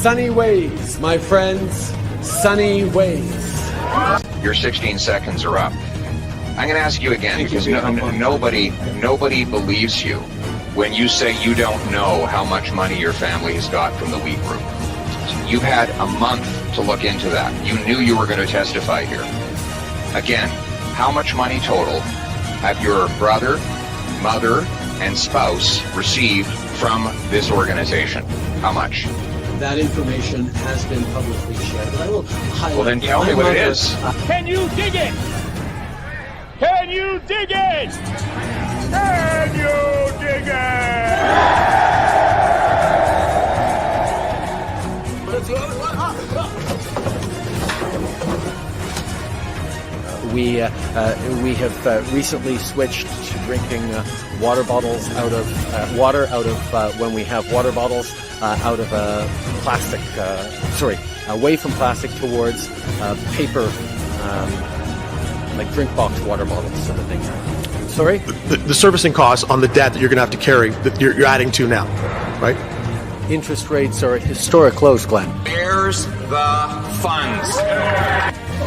Sunny ways, my friends. Sunny ways. Your 16 seconds are up. I'm going to ask you again because nobody believes you when you say you don't know how much money your family has got from the wheat group. You've had a month to look into that. You knew you were going to testify here. Again, how much money total have your brother, mother, and spouse received from this organization? How much? That information has been publicly shared, but I will highlight. Well, then tell me what it is. Can you dig it? Can you dig it? Can you dig it? We have recently switched to drinking water bottles out of water out of when we have water bottles out of plastic. Away from plastic towards paper, like drink box water bottles sort of thing. Sorry? The servicing costs on the debt that you're going to have to carry that you're adding to now, right? Interest rates are at historic lows, Glenn. There's the funds.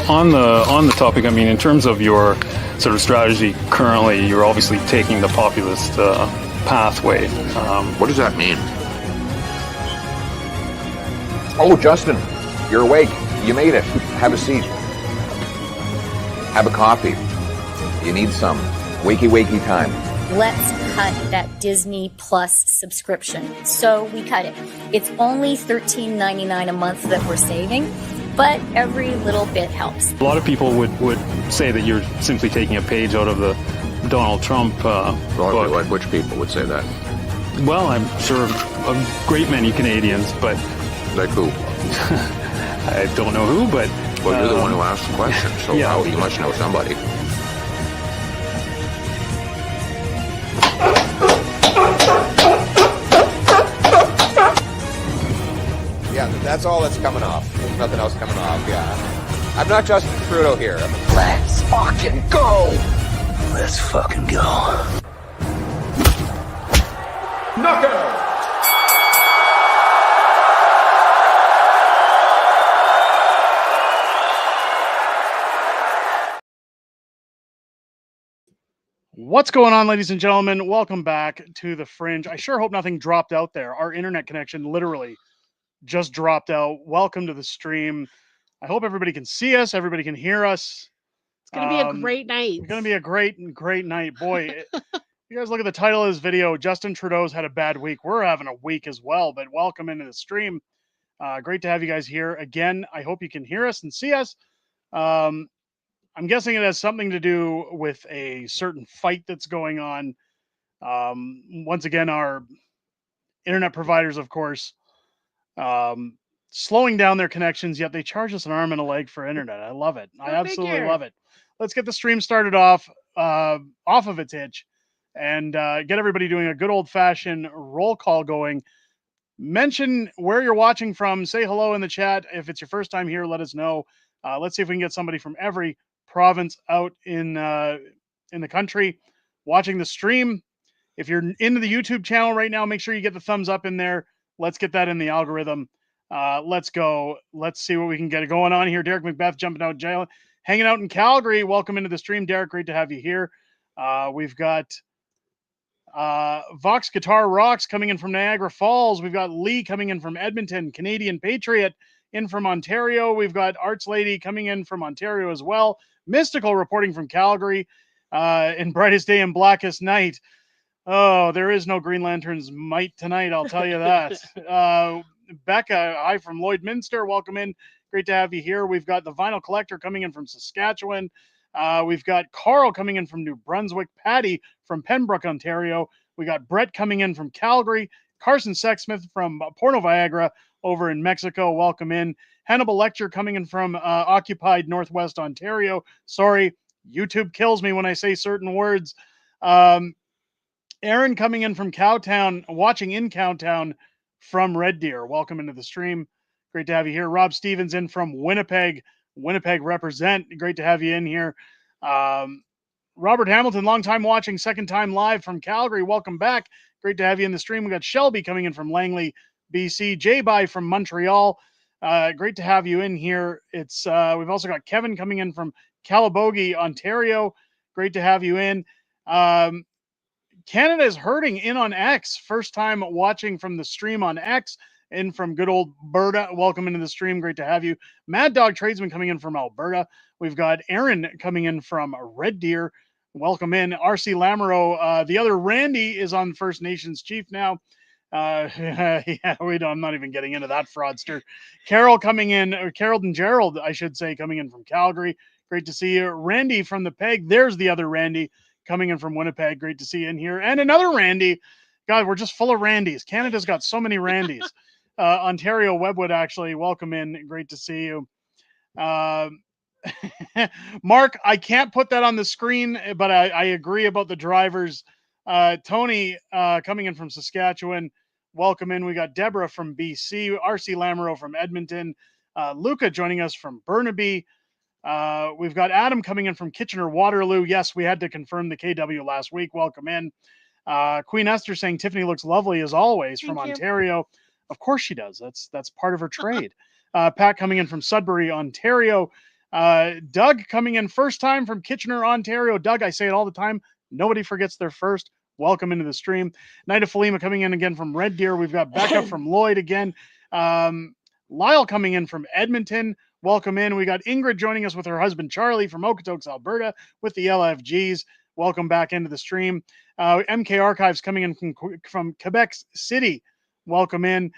On the topic, I mean, in terms of your sort of strategy currently, you're obviously taking the populist pathway. What does that mean? Oh, Justin, you're awake. You made it. Have a seat. Have a coffee. You need some. Wakey time. Let's cut that Disney Plus subscription. So we cut it. It's only $13.99 a month that we're saving, but every little bit helps. A lot of people would say that you're simply taking a page out of the Donald Trump book. Like which people would say that? Well, I'm sure a great many Canadians, but... Like who? I don't know who, but... Well, you're the one who asked the question, so yeah. You must know somebody. Yeah, that's all that's coming off. There's nothing else coming off, yeah. I'm not Justin Trudeau here. Let's fucking go! Let's fucking go. Knockout! What's going on, ladies and gentlemen? Welcome back to the Fringe. I sure hope nothing dropped out there. Our internet connection literally just dropped out. Welcome to the stream. I hope everybody can see us. Everybody can hear us. It's going to be a great night. It's going to be a great night. Boy, you guys look at the title of this video. Justin Trudeau's had a bad week. We're having a week as well, but welcome into the stream. Great to have you guys here again. I hope you can hear us and see us. I'm guessing it has something to do with a certain fight that's going on. Once again, our internet providers, of course, slowing down their connections, yet they charge us an arm and a leg for internet. I love it. I absolutely love it. Let's get the stream started off of its hitch and get everybody doing a good old-fashioned roll call going. Mention where you're watching from. Say hello in the chat. If it's your first time here, let us know. Let's see if we can get somebody from every province out in the country watching the stream. If you're into the YouTube channel right now, make sure you get the thumbs up in there. Let's get that in the algorithm. Let's go. Let's see what we can get going on here. Derek Macbeth jumping out jail, hanging out in Calgary. Welcome into the stream, Derek. Great to have you here. We've got Vox Guitar Rocks coming in from Niagara Falls. We've got Lee coming in from Edmonton, Canadian Patriot in from Ontario. We've got Arts Lady coming in from Ontario as well. Mystical reporting from Calgary. In brightest day and blackest night. Oh, there is no Green Lantern's might tonight, I'll tell you that. Becca, hi from Lloydminster. Welcome in. Great to have you here. We've got the Vinyl Collector coming in from Saskatchewan. We've got Carl coming in from New Brunswick. Patty from Pembroke, Ontario. We got Brett coming in from Calgary. Carson Sexsmith from Porno Viagra over in Mexico. Welcome in. Hannibal Lecter coming in from occupied Northwest Ontario. Sorry, YouTube kills me when I say certain words. Aaron coming in from Cowtown, watching in Cowtown from Red Deer. Welcome into the stream. Great to have you here. Rob Stevens in from Winnipeg. Winnipeg represent. Great to have you in here. Robert Hamilton, long time watching, second time live from Calgary. Welcome back. Great to have you in the stream. We got Shelby coming in from Langley, BC. J-Bye from Montreal. Great to have you in here. It's we've also got Kevin coming in from Calabogie, Ontario. Great to have you in. Canada is hurting in on X. First time watching from the stream on X. In from good old Alberta. Welcome into the stream. Great to have you. Mad Dog Tradesman coming in from Alberta. We've got Aaron coming in from Red Deer. Welcome in. RC Lamoureux. The other Randy is on First Nations Chief now. Yeah, I'm not even getting into that fraudster. Carol coming in, or Carol and Gerald, I should say, coming in from Calgary. Great to see you. Randy from the Peg. There's the other Randy coming in from Winnipeg. Great to see you in here. And another Randy. God, we're just full of Randys. Canada's got so many Randys. Ontario Webwood, actually, welcome in. Great to see you. Mark, I can't put that on the screen, but I agree about the drivers. Tony coming in from Saskatchewan. Welcome in. We got Deborah from BC, RC Lamoureux from Edmonton, Luca joining us from Burnaby. We've got Adam coming in from Kitchener-Waterloo. Yes, we had to confirm the KW last week. Welcome in. Queen Esther saying Tiffany looks lovely as always from Ontario. Of course she does. That's part of her trade. Pat coming in from Sudbury, Ontario. Doug coming in first time from Kitchener, Ontario. Doug, I say it all the time. Nobody forgets their first. Welcome into the stream. Night of Falima coming in again from Red Deer. We've got Becca from Lloyd again. Lyle coming in from Edmonton. Welcome in. We got Ingrid joining us with her husband Charlie from Okotoks, Alberta with the LFGs. Welcome back into the stream. MK Archives coming in from Quebec City. Welcome in.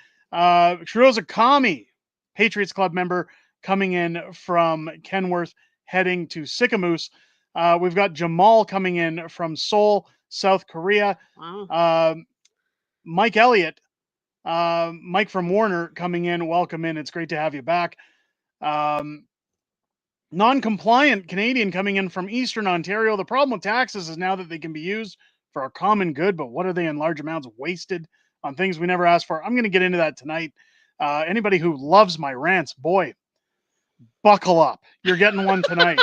Trudeau's Kami, Patriots Club member, coming in from Kenworth, heading to Sicamous. We've got Jamal coming in from Seoul, South Korea. Wow. Mike Elliott, Mike from Warner coming in. Welcome in. It's great to have you back. Non-compliant Canadian coming in from Eastern Ontario. The problem with taxes is now that they can be used for a common good, but what are they in large amounts wasted on things we never asked for? I'm going to get into that tonight. Anybody who loves my rants, boy, buckle up. You're getting one tonight.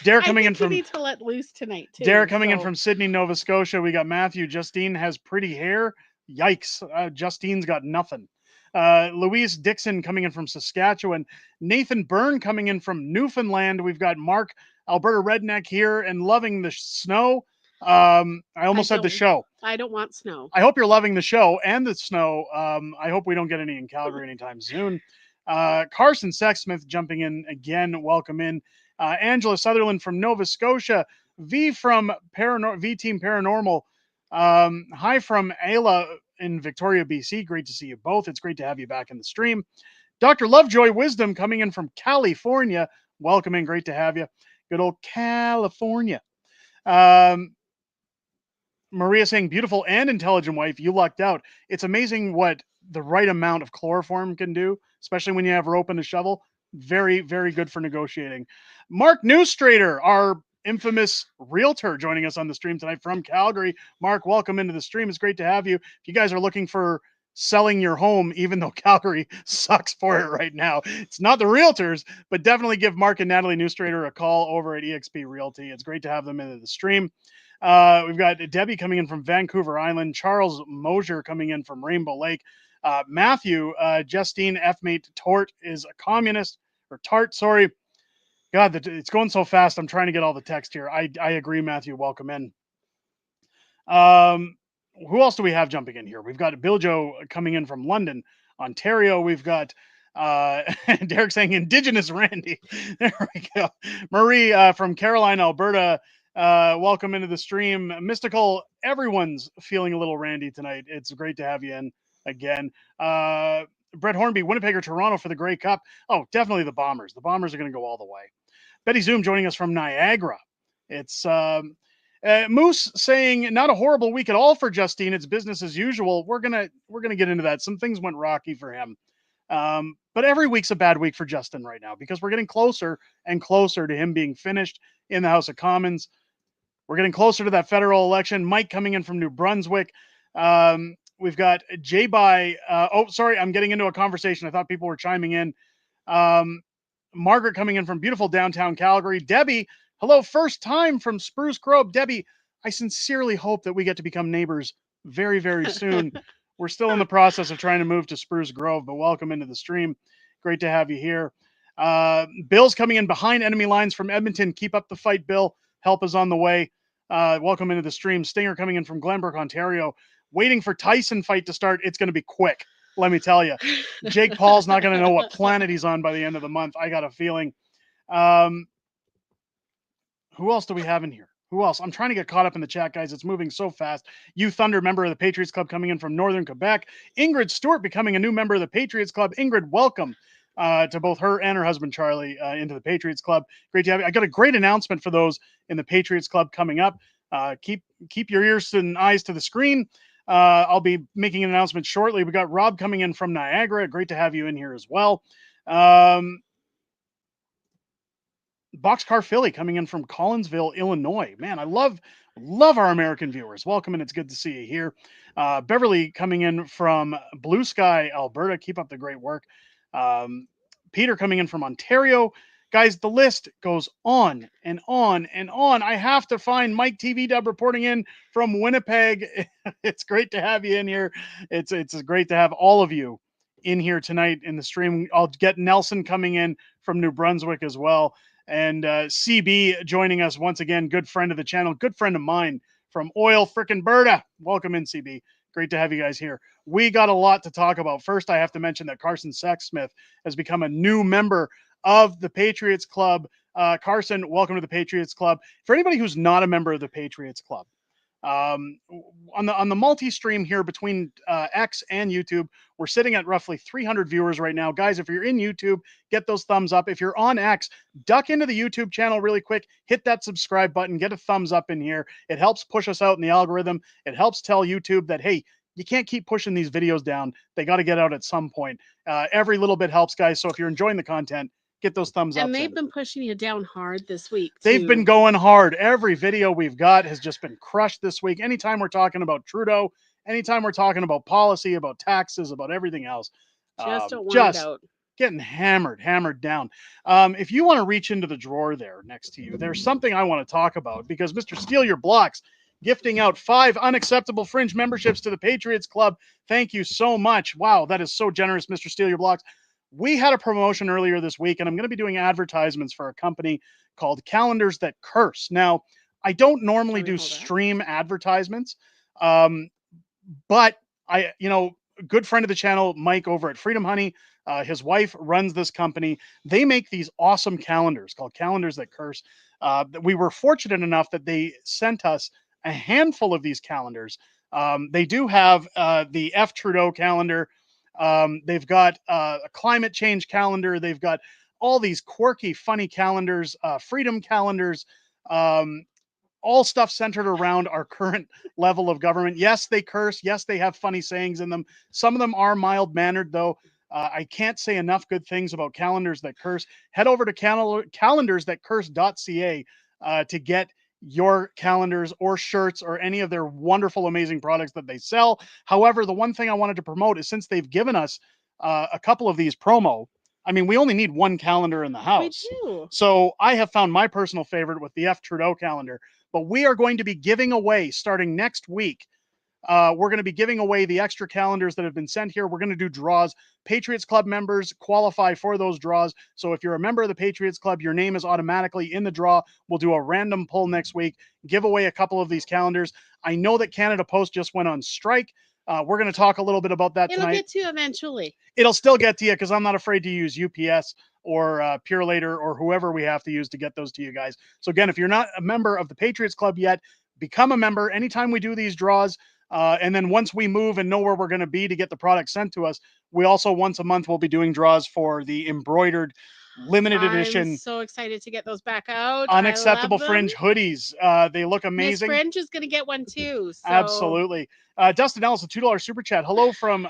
Derek coming in from need to let loose tonight too. Derek coming in from Sydney, Nova Scotia. We got Matthew. Justine has pretty hair. Yikes. Justine's got nothing. Louise Dixon coming in from Saskatchewan. Nathan Byrne coming in from Newfoundland. We've got Mark, Alberta Redneck here and loving the snow. I almost said the show. I don't want snow. I hope you're loving the show and the snow. I hope we don't get any in Calgary anytime soon. Carson Sexsmith jumping in again. Welcome in. Angela Sutherland from Nova Scotia. V from V Team Paranormal. Hi from Ayla in Victoria, BC. Great to see you both. It's great to have you back in the stream. Dr. Lovejoy Wisdom coming in from California. Welcome in. Great to have you. Good old California. Maria saying, beautiful and intelligent wife. You lucked out. It's amazing what the right amount of chloroform can do, especially when you have rope and a shovel. Very, very good for negotiating. Mark Newstrader, our infamous realtor, joining us on the stream tonight from Calgary. Mark, welcome into the stream. It's great to have you. If you guys are looking for selling your home, even though Calgary sucks for it right now, it's not the realtors, but definitely give Mark and Natalie Newstrader a call over at eXp Realty. It's great to have them into the stream. We've got Debbie coming in from Vancouver Island, Charles Mosier coming in from Rainbow Lake, Matthew, Justine F-mate Tort is a communist, or Tart, sorry. God, it's going so fast. I'm trying to get all the text here. I agree, Matthew. Welcome in. Who else do we have jumping in here? We've got Bill Joe coming in from London, Ontario. We've got Derek saying Indigenous Randy. There we go. Marie from Caroline, Alberta. Welcome into the stream. Mystical, everyone's feeling a little Randy tonight. It's great to have you in again. Brett Hornby, Winnipeg or Toronto for the Grey Cup? Oh, definitely the Bombers. The Bombers are going to go all the way. Betty Zoom joining us from Niagara. It's Moose saying not a horrible week at all for Justine. It's business as usual. We're gonna get into that. Some things went rocky for him, but every week's a bad week for Justin right now because we're getting closer and closer to him being finished in the House of Commons. We're getting closer to that federal election. Mike coming in from New Brunswick. We've got J-Bye. Sorry, I'm getting into a conversation. I thought people were chiming in. Margaret coming in from beautiful downtown Calgary. Debbie, hello, first time from Spruce Grove. Debbie, I sincerely hope that we get to become neighbors very, very soon. We're still in the process of trying to move to Spruce Grove, but welcome into the stream. Great to have you here. Bill's coming in behind enemy lines from Edmonton. Keep up the fight, Bill. Help is on the way. Welcome into the stream. Stinger coming in from Glenbrook, Ontario. Waiting for Tyson fight to start. It's going to be quick, let me tell you. Jake Paul's not going to know what planet he's on by the end of the month. I got a feeling. Who else do we have in here? Who else? I'm trying to get caught up in the chat, guys. It's moving so fast. You Thunder, member of the Patriots Club, coming in from Northern Quebec. Ingrid Stewart becoming a new member of the Patriots Club. Ingrid, welcome to both her and her husband, Charlie, into the Patriots Club. Great to have you. I got a great announcement for those in the Patriots Club coming up. Keep your ears and eyes to the screen. I'll be making an announcement shortly. We got Rob coming in from Niagara. Great to have you in here as well. Boxcar Philly coming in from Collinsville, Illinois. Man, I love our American viewers. Welcome, and it's good to see you here. Beverly coming in from Blue Sky, Alberta. Keep up the great work. Peter coming in from Ontario. Guys, the list goes on and on and on. I have to find Mike TV Dub reporting in from Winnipeg. It's great to have you in here. It's great to have all of you in here tonight in the stream. I'll get Nelson coming in from New Brunswick as well. And CB joining us once again, good friend of the channel, good friend of mine from Oil Frickin' Berta. Welcome in, CB. Great to have you guys here. We got a lot to talk about. First, I have to mention that Carson Sexsmith has become a new member of the Patriots Club. Carson, welcome to the Patriots Club. For anybody who's not a member of the Patriots Club, on the multi-stream here between X and YouTube, we're sitting at roughly 300 viewers right now. Guys, if you're in YouTube, get those thumbs up. If you're on X, duck into the YouTube channel really quick, hit that subscribe button, get a thumbs up in here. It helps push us out in the algorithm. It helps tell YouTube that, hey, you can't keep pushing these videos down. They got to get out at some point. Every little bit helps, guys. So if you're enjoying the content, get those thumbs up. And they've been pushing you down hard this week, too. They've been going hard. Every video we've got has just been crushed this week. Anytime we're talking about Trudeau, anytime we're talking about policy, about taxes, about everything else, just getting hammered down. If you want to reach into the drawer there next to you, there's something I want to talk about, because Mr. Steal Your Blocks gifting out 5 unacceptable Fringe memberships to the Patriots Club. Thank you so much. Wow, that is so generous, Mr. Steal Your Blocks. We had a promotion earlier this week, and I'm going to be doing advertisements for a company called Calendars That Curse. Now, I don't normally do stream advertisements, but a good friend of the channel, Mike over at Freedom Honey, his wife runs this company. They make these awesome calendars called Calendars That Curse. We were fortunate enough that they sent us a handful of these calendars. They do have the F. Trudeau calendar. They've got a climate change calendar. They've got all these quirky, funny calendars, freedom calendars, all stuff centered around our current level of government. Yes, they curse. Yes, they have funny sayings in them. Some of them are mild-mannered, though. I can't say enough good things about Calendars That Curse. Head over to calendarsthatcurse.ca to get your calendars or shirts or any of their wonderful, amazing products that they sell. However, the one thing I wanted to promote is, since they've given us a couple of these promo, I mean, we only need one calendar in the house. We do. So I have found my personal favorite with the F. Trudeau calendar. But we are going to be giving away, starting next week, we're going to be giving away the extra calendars that have been sent here. We're going to do draws. Patriots Club members qualify for those draws. So if you're a member of the Patriots Club, your name is automatically in the draw. We'll do a random pull next week, give away a couple of these calendars. I know that Canada Post just went on strike. We're going to talk a little bit about that tonight. It'll get to you eventually. It'll still get to you, because I'm not afraid to use UPS or Pure Later or whoever we have to use to get those to you guys. So again, if you're not a member of the Patriots Club yet, become a member anytime we do these draws. And then once we move and know where we're going to be to get the product sent to us, we also once a month will be doing draws for the embroidered limited edition. I'm so excited to get those back out. Unacceptable Fringe hoodies. They look amazing. Miss Fringe is going to get one too. So. Absolutely. Dustin Ellis, a $2 super chat. Hello from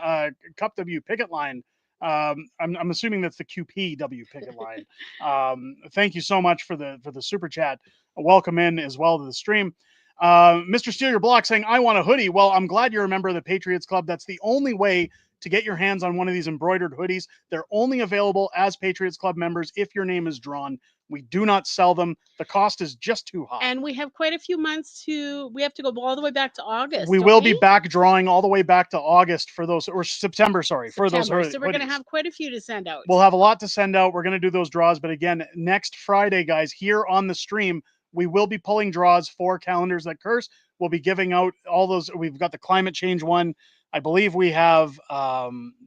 Cup W Picket Line. I'm assuming that's the QPW Picket Line. Thank you so much for the super chat. Welcome in as well to the stream. Mr. Steal Your Block saying, I want a hoodie. Well, I'm glad you're a member of the Patriots Club. That's the only way to get your hands on one of these embroidered hoodies. They're only available as Patriots Club members if your name is drawn. We do not sell them. The cost is just too high. And we have quite a few months we have to go all the way back to August. We will be back drawing all the way back to August for those, or September, sorry, for those hoodies. So we're going to have quite a few to send out. We'll have a lot to send out. We're going to do those draws. But again, next Friday, guys, here on the stream, we will be pulling draws for Calendars That Curse. We'll be giving out all those. We've got the climate change one. I believe we have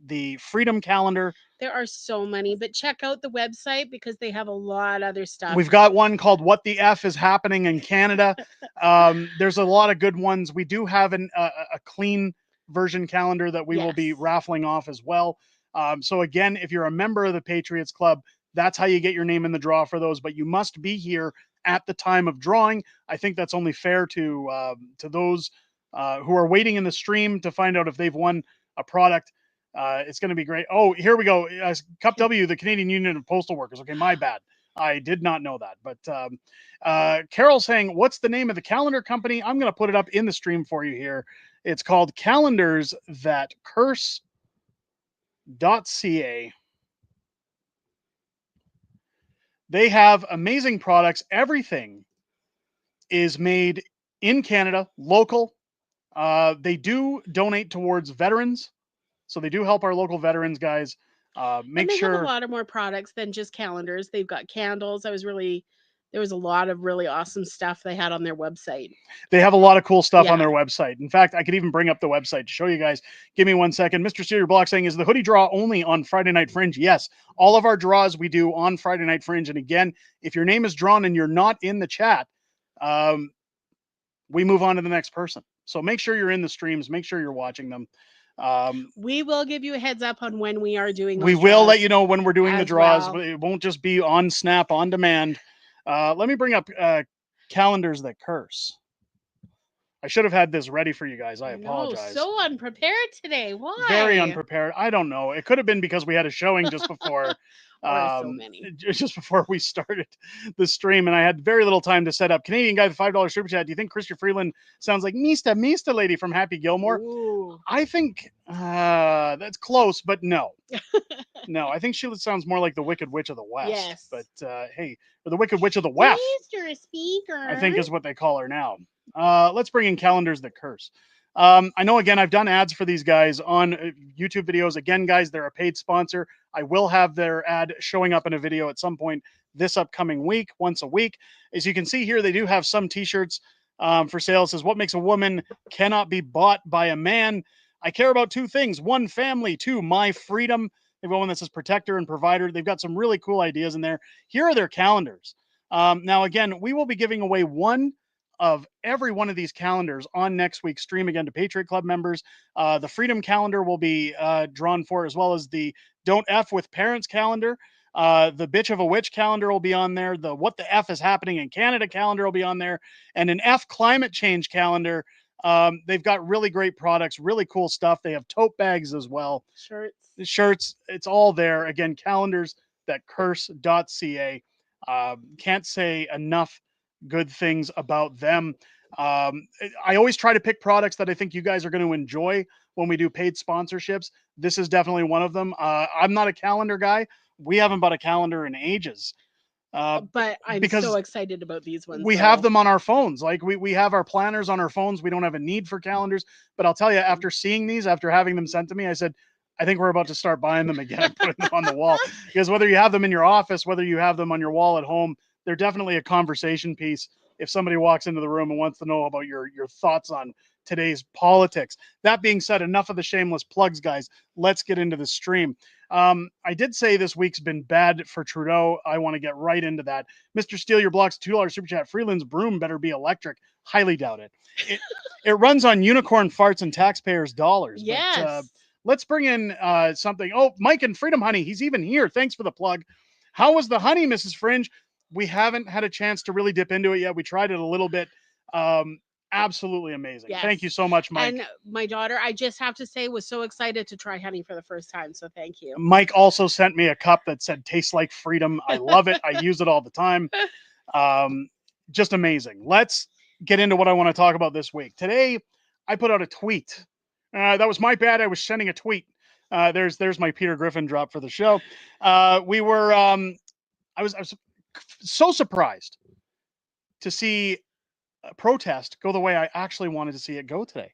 the Freedom Calendar. There are so many, but check out the website because they have a lot of other stuff. We've got one called What the F is Happening in Canada. There's a lot of good ones. We do have a clean version calendar that we will be raffling off as well. So again, if you're a member of the Patriots Club, that's how you get your name in the draw for those, but you must be here at the time of drawing. I think that's only fair to those who are waiting in the stream to find out if they've won a product. It's going to be great. Oh, here we go. Cup W, the Canadian Union of Postal Workers. Okay, my bad. I did not know that. But Carol's saying, what's the name of the calendar company? I'm going to put it up in the stream for you here. It's called Calendars That Curse.ca. They have amazing products. Everything is made in Canada, local. They do donate towards veterans. So they do help our local veterans, guys. Make sure. They have a lot of more products than just calendars. They've got candles. There was a lot of really awesome stuff they had on their website. They have a lot of cool stuff on their website. In fact, I could even bring up the website to show you guys. Give me 1 second. Mr. Steer Block saying, is the hoodie draw only on Friday Night Fringe? Yes. All of our draws we do on Friday Night Fringe. And again, if your name is drawn and you're not in the chat, we move on to the next person. So make sure you're in the streams. Make sure you're watching them. We will give you a heads up on when we are doing. We will let you know when we're doing the draws. Well. It won't just be on snap, on demand. Let me bring up Calendars That Curse. I should have had this ready for you guys. I apologize. So unprepared today. Why? Very unprepared. I don't know. It could have been because we had a showing just before. So many. Just before we started the stream, and I had very little time to set up. Canadian guy, the $5 super chat. Do you think Chrystia Freeland sounds like Mista lady from Happy Gilmore? Ooh. I think that's close, but no. No, I think she sounds more like the Wicked Witch of the West. Yes. But hey, or the Wicked Witch of the West. Mr. Speaker. I think is what they call her now. Let's bring in Calendars That Curse. I know, again, I've done ads for these guys on YouTube videos. Again, guys, they're a paid sponsor. I will have their ad showing up in a video at some point this upcoming week, once a week. As you can see here, they do have some t-shirts for sale. It says, what makes a woman cannot be bought by a man? I care about two things. One, family. Two, my freedom. They've got one that says protector and provider. They've got some really cool ideas in there. Here are their calendars. Now, again, we will be giving away one of every one of these calendars on next week's stream, again, to Patriot Club members. The Freedom Calendar will be drawn for, as well as the Don't F with Parents calendar. The Bitch of a Witch calendar will be on there. The What the F is Happening in Canada calendar will be on there. And an F climate change calendar. They've got really great products, really cool stuff. They have tote bags as well. Shirts. It's all there. Again, Calendars That Curse.ca. Can't say enough good things about them. I always try to pick products that I think you guys are going to enjoy when we do paid sponsorships. This is definitely one of them. I'm not a calendar guy. We haven't bought a calendar in ages. But I'm so excited about these ones. We have them on our phones. Like we have our planners on our phones. We don't have a need for calendars. But I'll tell you, after seeing these, after having them sent to me, I said, I think we're about to start buying them again and putting them on the wall. Because whether you have them in your office, whether you have them on your wall at home, they're definitely a conversation piece if somebody walks into the room and wants to know about your thoughts on today's politics. That being said, enough of the shameless plugs, guys. Let's get into the stream. I did say this week's been bad for Trudeau. I want to get right into that. Mr. Steal Your Blocks, $2 super chat. Freeland's broom better be electric. Highly doubt it. It runs on unicorn farts and taxpayers' dollars. Yes. But, let's bring in something. Oh, Mike and Freedom Honey. He's even here. Thanks for the plug. How was the honey, Mrs. Fringe? We haven't had a chance to really dip into it yet. We tried it a little bit. Absolutely amazing. Yes. Thank you so much, Mike. And my daughter, I just have to say, was so excited to try honey for the first time. So thank you. Mike also sent me a cup that said, tastes like freedom. I love it. I use it all the time. Just amazing. Let's get into what I want to talk about this week. Today, I put out a tweet. That was my bad. I was sending a tweet. There's my Peter Griffin drop for the show. We were I was so surprised to see a protest go the way I actually wanted to see it go today.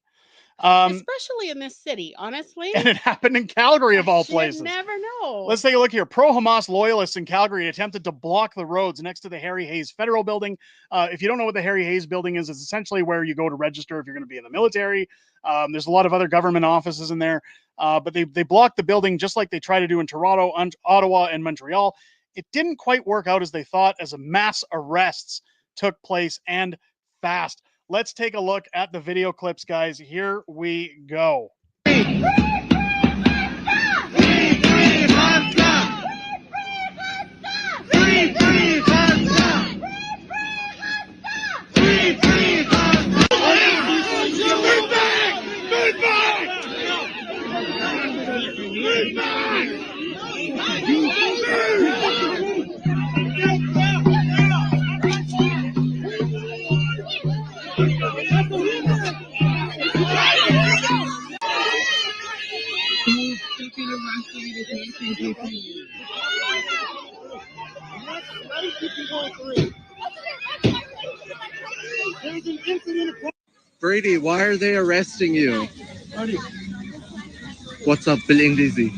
Especially in this city, honestly. And it happened in Calgary, of all places. You never know. Let's take a look here. Pro-Hamas loyalists in Calgary attempted to block the roads next to the Harry Hayes Federal Building. If you don't know what the Harry Hayes Building is, it's essentially where you go to register if you're going to be in the military. There's a lot of other government offices in there, but they blocked the building just like they try to do in Toronto, Ottawa, and Montreal. It didn't quite work out as they thought, as mass arrests took place, and fast. Let's take a look at the video clips, guys. Here we go. Brady, why are they arresting you? What's up, Bill Inglisy?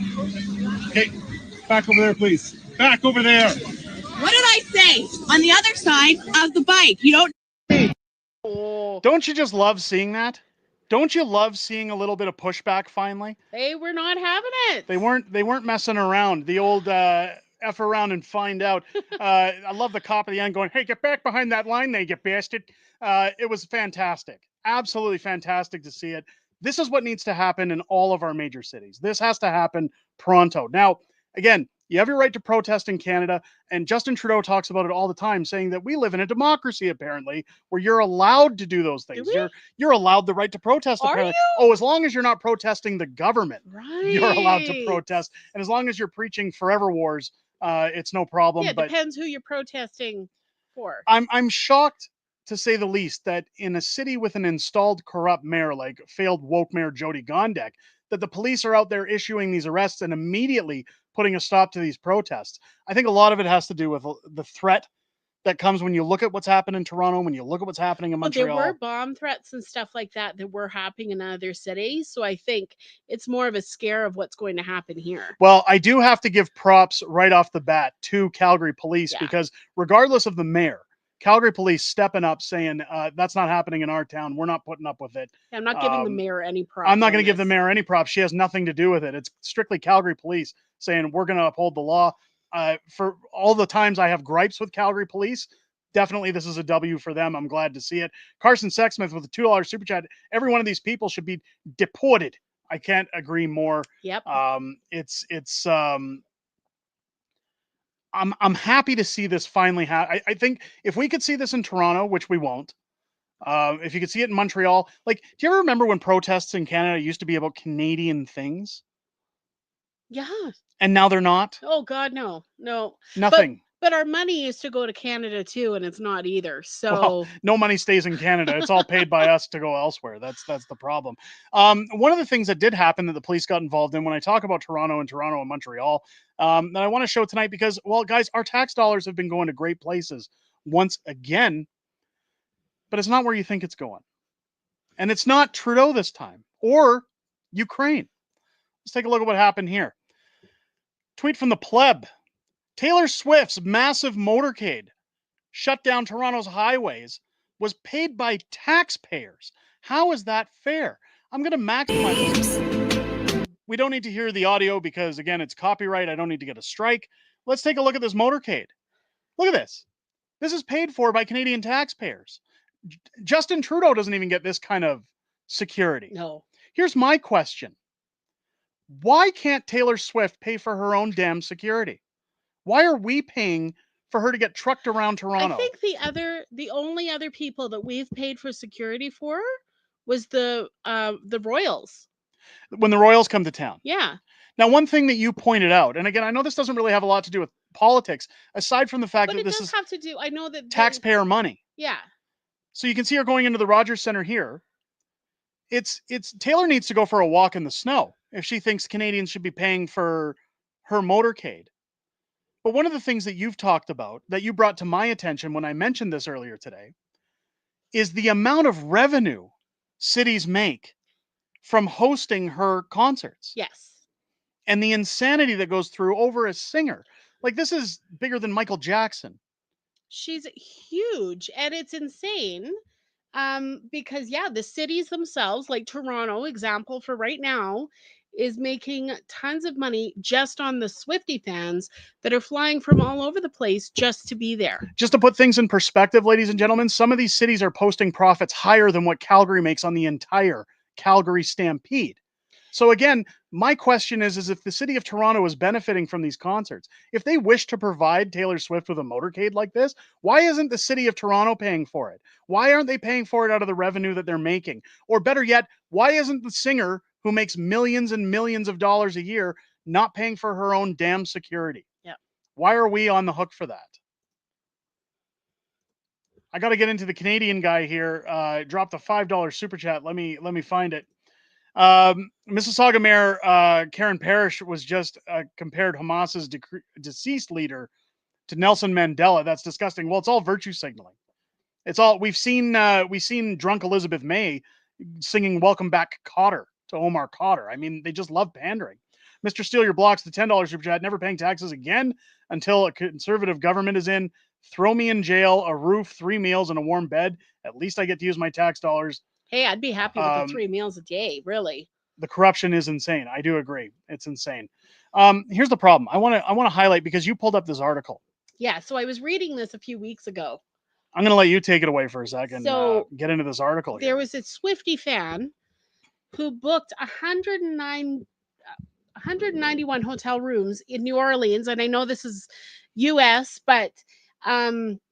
Okay, back over there, please. Back over there. What did I say? On the other side of the bike. You don't. Don't you just love seeing that? Don't you love seeing a little bit of pushback finally? They were not having it. They weren't messing around. The old F around and find out. I love the cop at the end going, "Hey, get back behind that line there, you bastard." It was fantastic. Absolutely fantastic to see it. This is what needs to happen in all of our major cities. This has to happen pronto. Now, again, you have your right to protest in Canada, and Justin Trudeau talks about it all the time, saying that we live in a democracy, apparently, where you're allowed to do those things. You're allowed the right to protest, apparently. Oh, as long as you're not protesting the government, you're allowed to protest. And as long as you're preaching forever wars, it's no problem. Yeah, it depends who you're protesting for. I'm shocked, to say the least, that in a city with an installed corrupt mayor like failed woke mayor Jody Gondek, that the police are out there issuing these arrests and immediately putting a stop to these protests. I think a lot of it has to do with the threat that comes when you look at what's happened in Toronto, when you look at what's happening in Montreal. There were bomb threats and stuff like that were happening in other cities. So I think it's more of a scare of what's going to happen here. Well, I do have to give props right off the bat to Calgary police, because regardless of the mayor, Calgary police stepping up saying, that's not happening in our town. We're not putting up with it. I'm not giving the mayor any props. I'm not going to give the mayor any props. She has nothing to do with it. It's strictly Calgary police saying we're going to uphold the law. For all the times I have gripes with Calgary police, definitely this is a W for them. I'm glad to see it. Carson Sexsmith with a $2 super chat. Every one of these people should be deported. I can't agree more. Yep. I'm happy to see this finally happen. I think if we could see this in Toronto, which we won't, if you could see it in Montreal, like, do you ever remember when protests in Canada used to be about Canadian things? Yeah. And now they're not? Oh, God, no. Nothing. But our money used to go to Canada too, and it's not either. So well, no money stays in Canada. It's all paid by us to go elsewhere. That's the problem. One of the things that did happen that the police got involved in when I talk about Toronto and Montreal, that I want to show tonight, because, well, guys, our tax dollars have been going to great places once again, but it's not where you think it's going. And it's not Trudeau this time, or Ukraine. Let's take a look at what happened here. Tweet from the pleb. Taylor Swift's massive motorcade shut down Toronto's highways was paid by taxpayers. How is that fair? I'm going to maximize this. We don't need to hear the audio because, again, it's copyright. I don't need to get a strike. Let's take a look at this motorcade. Look at this. This is paid for by Canadian taxpayers. Justin Trudeau doesn't even get this kind of security. No. Here's my question. Why can't Taylor Swift pay for her own damn security? Why are we paying for her to get trucked around Toronto? I think the only other people that we've paid for security for was the Royals. When the Royals come to town. Yeah. Now, one thing that you pointed out, and again, I know this doesn't really have a lot to do with politics, aside from the fact that this is have to do. I know that taxpayer money. Yeah. So you can see her going into the Rogers Center here. It's Taylor needs to go for a walk in the snow. if she thinks Canadians should be paying for her motorcade. But one of the things that you've talked about, that you brought to my attention when I mentioned this earlier today, is the amount of revenue cities make from hosting her concerts Yes. and the insanity that goes through over a singer. Like, this is bigger than Michael Jackson. She's huge, and it's insane. Because yeah, the cities themselves, like Toronto, example for right now, is making tons of money just on the Swiftie fans that are flying from all over the place just to be there. Just to put things in perspective, ladies and gentlemen, some of these cities are posting profits higher than what Calgary makes on the entire Calgary Stampede. So again, my question is if the city of Toronto is benefiting from these concerts, if they wish to provide Taylor Swift with a motorcade like this, why isn't the city of Toronto paying for it? Why aren't they paying for it out of the revenue that they're making? Or better yet, why isn't the singer who makes millions and millions of dollars a year not paying for her own damn security? Yeah. Why are we on the hook for that? I got to get into the Canadian guy here. Dropped a $5 super chat. Let me find it. Mississauga Mayor Karen Parrish was just compared Hamas's deceased leader to Nelson Mandela. That's disgusting. Well, it's all virtue signaling. It's all we've seen drunk Elizabeth May singing "Welcome Back, Cotter" to Omar Cotter. I mean, they just love pandering. Mr. Steal Your Blocks, the $10 super chat. Never paying taxes again until a conservative government is in. Throw me in jail, a roof, 3 meals, and a warm bed. At least I get to use my tax dollars. Hey, I'd be happy with the 3 meals a day, really. The corruption is insane. I do agree. It's insane. Here's the problem. I want to highlight, because you pulled up this article. Yeah, so I was reading this a few weeks ago. I'm going to let you take it away for a second. So get into this article. There was a Swiftie fan who booked 191 hotel rooms in New Orleans, and I know this is US, but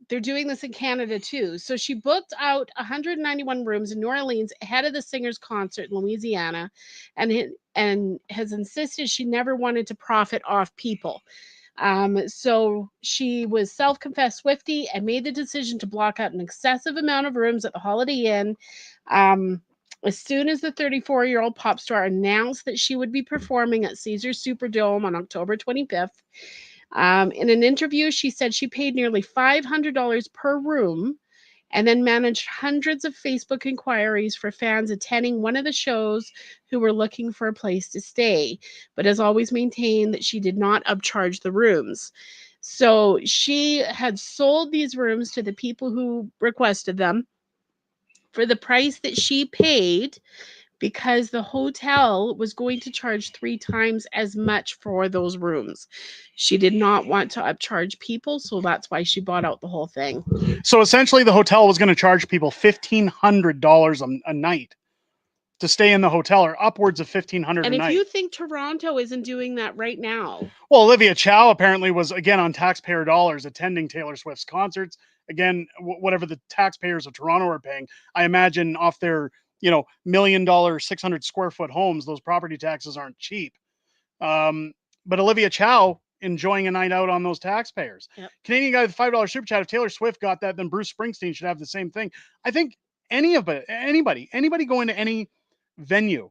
they're doing this in Canada too. So she booked out 191 rooms in New Orleans ahead of the singer's concert in Louisiana, and has insisted she never wanted to profit off people. So she was self-confessed Swiftie and made the decision to block out an excessive amount of rooms at the Holiday Inn. As soon as the 34-year-old pop star announced that she would be performing at Caesars Superdome on October 25th, in an interview, she said she paid nearly $500 per room and then managed hundreds of Facebook inquiries for fans attending one of the shows who were looking for a place to stay, but has always maintained that she did not upcharge the rooms. So she had sold these rooms to the people who requested them for the price that she paid, because the hotel was going to charge 3 times as much for those rooms. She did not want to upcharge people, so that's why she bought out the whole thing. So essentially, the hotel was going to charge people $1,500 a night to stay in the hotel, or upwards of $1,500 a night. And if you think Toronto isn't doing that right now. Well, Olivia Chow apparently was, again, on taxpayer dollars attending Taylor Swift's concerts. Again, whatever the taxpayers of Toronto are paying, I imagine off their $1 million 600 square foot homes, those property taxes aren't cheap. But Olivia Chow enjoying a night out on those taxpayers. Yep. Canadian guy with $5 super chat. If Taylor Swift got that, then Bruce Springsteen should have the same thing. I think anybody going to any venue,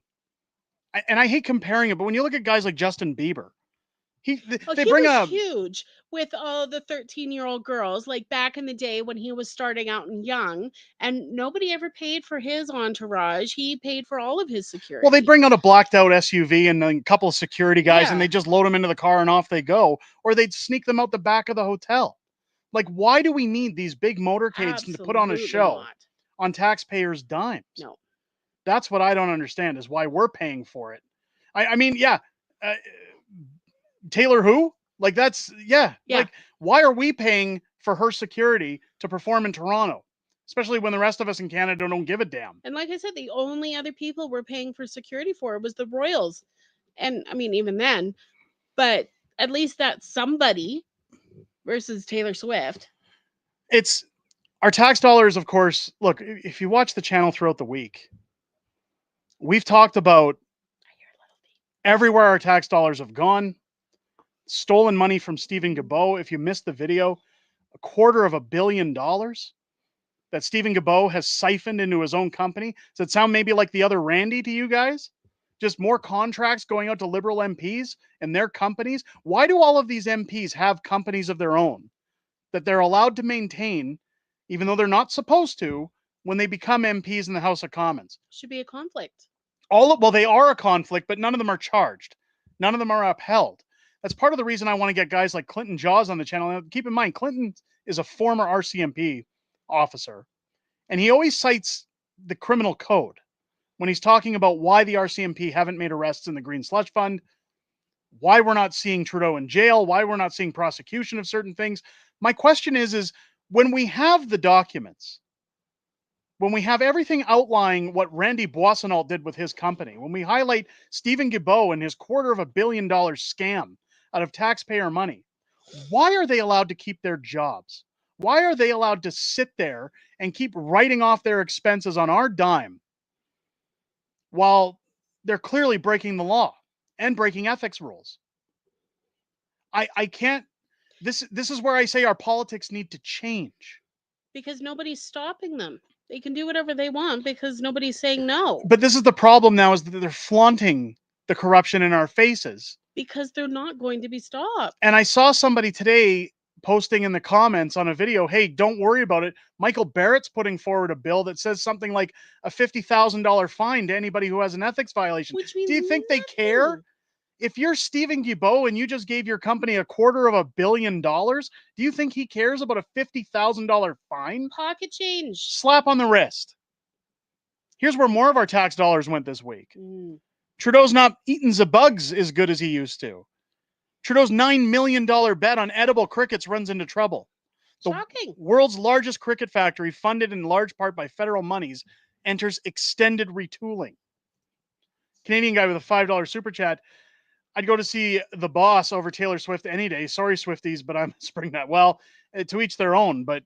and I hate comparing it, but when you look at guys like Justin Bieber, he was huge with all the 13-year-old girls, like back in the day when he was starting out and young, and nobody ever paid for his entourage. He paid for all of his security. Well, they bring out a blacked out SUV and a couple of security guys, and they just load them into the car and off they go, or they'd sneak them out the back of the hotel. Like, why do we need these big motorcades to put on a show on taxpayers' dimes? No. That's what I don't understand, is why we're paying for it. I mean, Taylor who? Like, that's, like, why are we paying for her security to perform in Toronto? Especially when the rest of us in Canada don't give a damn. And like I said, the only other people we're paying for security for was the Royals. And I mean, even then, but at least that's somebody versus Taylor Swift. It's our tax dollars, of course. Look, if you watch the channel throughout the week, we've talked about everywhere our tax dollars have gone. Stolen money from Stephen Guilbeault. If you missed the video, $250 million that Stephen Guilbeault has siphoned into his own company. Does it sound maybe like the other Randy to you guys? Just more contracts going out to Liberal MPs and their companies? Why do all of these MPs have companies of their own that they're allowed to maintain, even though they're not supposed to, when they become MPs in the House of Commons? Should be a conflict. Well, they are a conflict, but none of them are charged. None of them are upheld. That's part of the reason I want to get guys like Clinton Jaws on the channel. Now, keep in mind, Clinton is a former RCMP officer, and he always cites the criminal code when he's talking about why the RCMP haven't made arrests in the Green Slush Fund, why we're not seeing Trudeau in jail, why we're not seeing prosecution of certain things. My question is when we have the documents, when we have everything outlining what Randy Boissonnault did with his company, when we highlight Stephen Guilbeault and his $250 million scam out of taxpayer money, why are they allowed to keep their jobs? Why are they allowed to sit there and keep writing off their expenses on our dime while they're clearly breaking the law and breaking ethics rules? I can't. This is where I say our politics need to change. Because nobody's stopping them. They can do whatever they want because nobody's saying no. But this is the problem now, is that they're flaunting the corruption in our faces. Because they're not going to be stopped. And I saw somebody today posting in the comments on a video, hey, don't worry about it. Michael Barrett's putting forward a bill that says something like a $50,000 fine to anybody who has an ethics violation. Which means do you think nothing. They care? If you're Stephen Guilbeault and you just gave your company $250 million, do you think he cares about a $50,000 fine? Pocket change. Slap on the wrist. Here's where more of our tax dollars went this week. Mm. Trudeau's not eating the bugs as good as he used to. Trudeau's $9 million bet on edible crickets runs into trouble. Shocking. The world's largest cricket factory, funded in large part by federal monies, enters extended retooling. Canadian guy with a $5 super chat. I'd go to see The Boss over Taylor Swift any day. Sorry, Swifties, but I'm spring that. Well, to each their own. But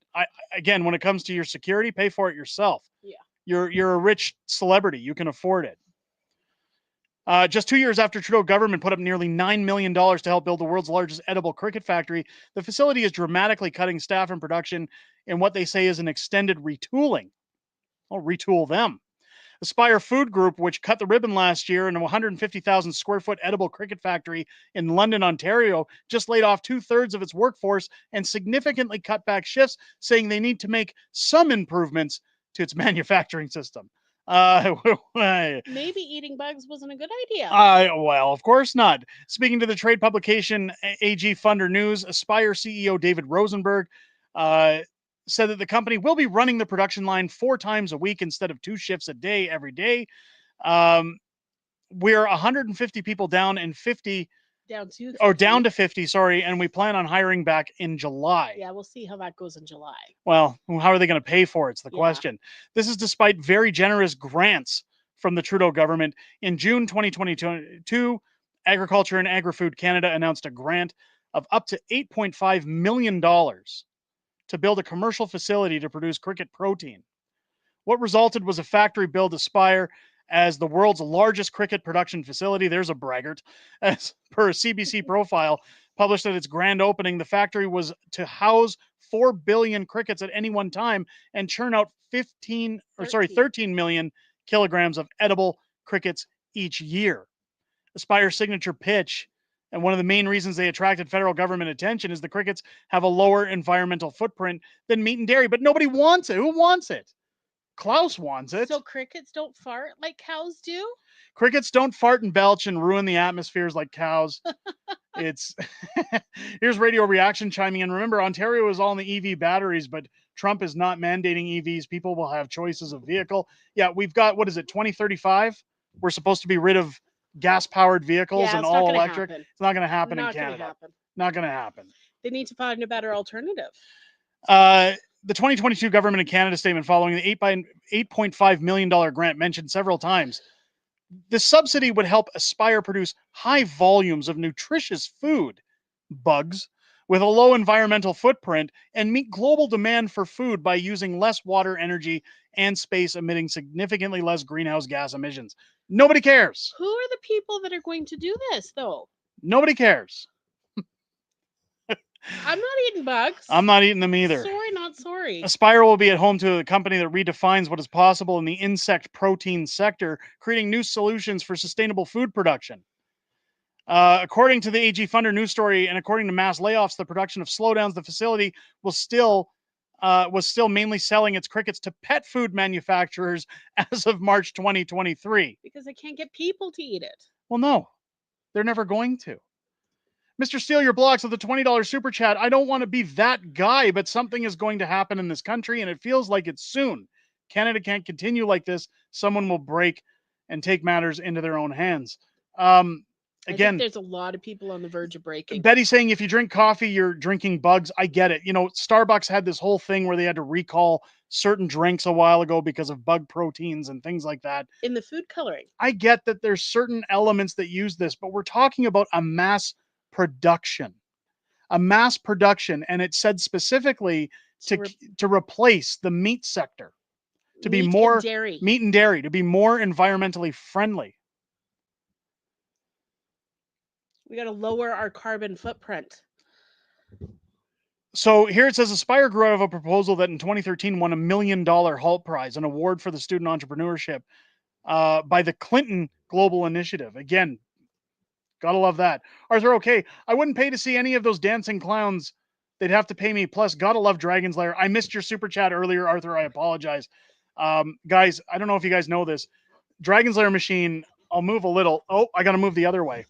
again, when it comes to your security, pay for it yourself. Yeah. You're a rich celebrity. You can afford it. Just 2 years after Trudeau government put up nearly $9 million to help build the world's largest edible cricket factory, the facility is dramatically cutting staff and production in what they say is an extended retooling. I'll retool them. Aspire Food Group, which cut the ribbon last year in a 150,000 square foot edible cricket factory in London, Ontario, just laid off 2/3 of its workforce and significantly cut back shifts, saying they need to make some improvements to its manufacturing system. Maybe eating bugs wasn't a good idea. Well, of course not. Speaking to the trade publication AG Funder News, Aspire CEO David Rosenberg said that the company will be running the production line 4 times a week instead of 2 shifts a day every day. We're 150 people down and 50 down to 50, sorry, and we plan on hiring back in July. Yeah, we'll see how that goes in July. Well, how are they going to pay for it? It's the question. This is despite very generous grants from the Trudeau government. In June 2022, Agriculture and Agri-Food Canada announced a grant of up to $8.5 million to build a commercial facility to produce cricket protein. What resulted was a factory built Aspire as the world's largest cricket production facility. There's a braggart. As per a CBC profile published at its grand opening, the factory was to house 4 billion crickets at any one time and churn out 13 million kilograms of edible crickets each year. Aspire's signature pitch, and one of the main reasons they attracted federal government attention, is the crickets have a lower environmental footprint than meat and dairy, but nobody wants it. Who wants it? Klaus wants it. So crickets don't fart like cows do? Crickets don't fart and belch and ruin the atmospheres like cows. It's here's Radio Reaction chiming in. Remember, Ontario is all in the EV batteries, but Trump is not mandating EVs. People will have choices of vehicle. Yeah, we've got, 2035? We're supposed to be rid of gas-powered vehicles and all electric. It's not going to happen in Canada. Not going to happen. They need to find a better alternative. The 2022 Government of Canada statement following the $8.5 million grant mentioned several times. The subsidy would help Aspire produce high volumes of nutritious food, bugs, with a low environmental footprint and meet global demand for food by using less water, energy, and space, emitting significantly less greenhouse gas emissions. Nobody cares. Who are the people that are going to do this, though? Nobody cares. I'm not eating bugs. I'm not eating them either. Sorry, not sorry. Aspire will be at home to a company that redefines what is possible in the insect protein sector, creating new solutions for sustainable food production. According to the AG Funder news story, and according to mass layoffs, the production of slowdowns, the facility was still mainly selling its crickets to pet food manufacturers as of March 2023. Because they can't get people to eat it. Well, no, they're never going to. Mr. Steal Your Blocks of the $20 super chat. I don't want to be that guy, but something is going to happen in this country, and it feels like it's soon. Canada can't continue like this. Someone will break and take matters into their own hands. I Again, think there's a lot of people on the verge of breaking. Betty's saying if you drink coffee, you're drinking bugs. I get it. You know, Starbucks had this whole thing where they had to recall certain drinks a while ago because of bug proteins and things like that. In the food coloring. I get that there's certain elements that use this, but we're talking about a mass production. And it said specifically to replace the meat sector, to be more meat and dairy, to be more environmentally friendly. We got to lower our carbon footprint. So here it says Aspire grew out of a proposal that in 2013 won $1 million HALT Prize, an award for the student entrepreneurship by the Clinton Global Initiative. Again, gotta love that. Arthur, okay, I wouldn't pay to see any of those dancing clowns. They'd have to pay me. Plus, gotta love Dragon's Lair. I missed your super chat earlier, Arthur. I apologize. Guys, I don't know if you guys know this. Dragon's Lair machine, I'll move a little. Oh, I gotta move the other way.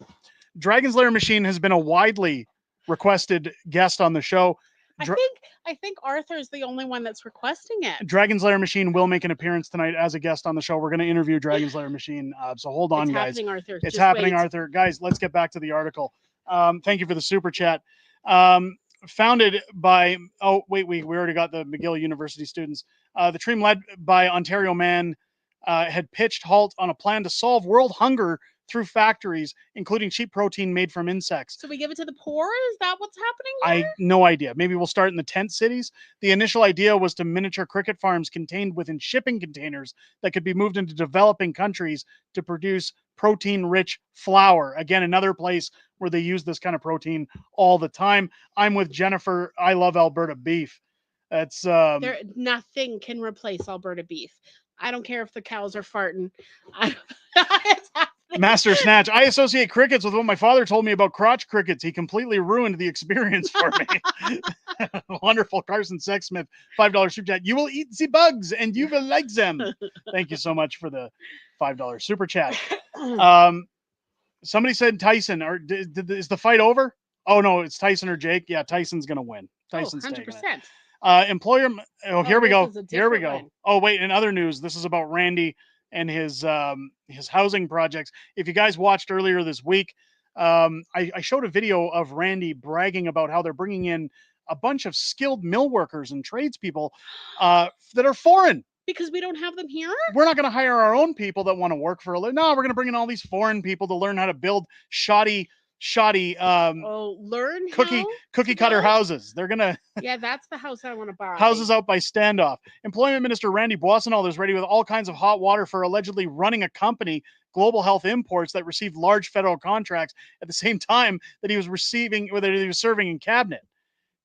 Dragon's Lair machine has been a widely requested guest on the show. I think Arthur's the only one that's requesting it. Dragon's Lair machine will make an appearance tonight as a guest on the show. We're going to interview Dragon's Lair machine. So hold on, guys. Happening, Arthur. It's Just happening, wait. Arthur. Guys, let's get back to the article. Thank you for the super chat. Founded by, we already got the McGill University students. The team led by Ontario man had pitched HALT on a plan to solve world hunger through factories, including cheap protein made from insects. So we give it to the poor? Is that what's happening there? No idea. Maybe we'll start in the tent cities. The initial idea was to miniature cricket farms contained within shipping containers that could be moved into developing countries to produce protein-rich flour. Again, another place where they use this kind of protein all the time. I'm with Jennifer. I love Alberta beef. That's nothing can replace Alberta beef. I don't care if the cows are farting. Master Snatch. I associate crickets with what my father told me about crotch crickets. He completely ruined the experience for me. Wonderful. Carson Sexsmith, $5 super chat. You will eat the bugs and you will like them. Thank you so much for the $5 super chat. Somebody said Tyson. Is the fight over? Oh, no, it's Tyson or Jake. Yeah, Tyson's going to win. Tyson's 100%. Employer. Here we go. Here we go. One. Oh, wait. In other news, this is about Randy and his housing projects. If you guys watched earlier this week, I showed a video of Randy bragging about how they're bringing in a bunch of skilled mill workers and tradespeople that are foreign. Because we don't have them here? We're not going to hire our own people that want to work for a living. No, we're going to bring in all these foreign people to learn how to build shoddy cookie cutter houses. They're gonna yeah, that's the house I want to buy. Houses out by Standoff. Employment Minister Randy Boissonnault is ready with all kinds of hot water for allegedly running a company, Global Health Imports, that received large federal contracts at the same time that he was serving in cabinet.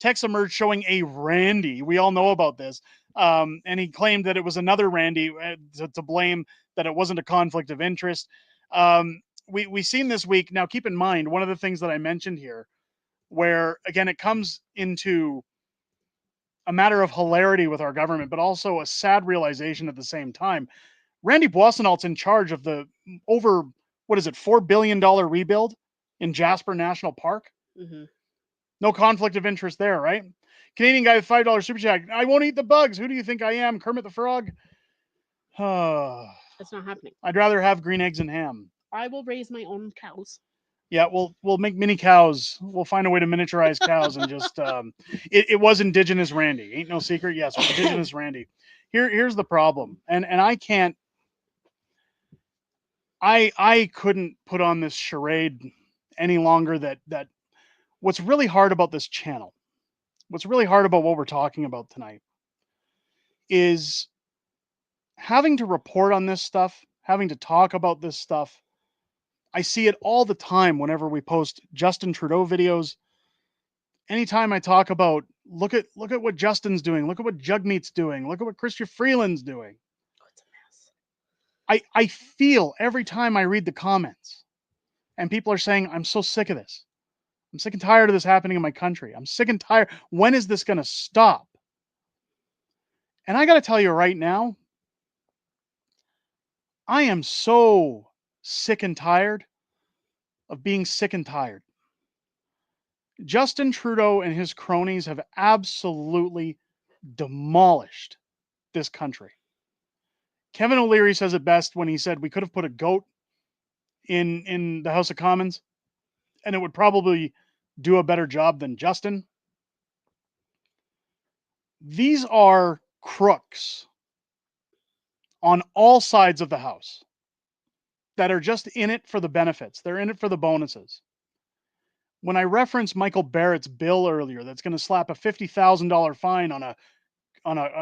Texts emerged showing a Randy. We all know about this. And he claimed that it was another Randy to blame, that it wasn't a conflict of interest. We've seen this week. Now, keep in mind, one of the things that I mentioned here, where, again, it comes into a matter of hilarity with our government, but also a sad realization at the same time. Randy Boissonnault's in charge of the over, $4 billion rebuild in Jasper National Park? Mm-hmm. No conflict of interest there, right? Canadian guy with $5 super chat. I won't eat the bugs. Who do you think I am? Kermit the Frog? It's not happening. I'd rather have green eggs and ham. I will raise my own cows. Yeah, we'll make mini cows. We'll find a way to miniaturize cows and just it was Indigenous Randy. Ain't no secret. Yes, Indigenous Randy. Here's the problem. And I can't I couldn't put on this charade any longer that what's really hard about this channel, what's really hard about what we're talking about tonight is having to report on this stuff, having to talk about this stuff. I see it all the time whenever we post Justin Trudeau videos, anytime I talk about look at what Justin's doing, look at what Jugmeat's doing, look at what Christian Freeland's doing. It's a mess. I feel every time I read the comments and people are saying, I'm so sick of this. I'm sick and tired of this happening in my country. I'm sick and tired. When is this going to stop? And I got to tell you right now, I am so sick and tired of being sick and tired. Justin Trudeau and his cronies have absolutely demolished this country. Kevin O'Leary says it best when he said we could have put a goat in the House of Commons and it would probably do a better job than Justin. These are crooks on all sides of the House that are just in it for the benefits. They're in it for the bonuses. When I referenced Michael Barrett's bill earlier, that's going to slap a $50,000 fine on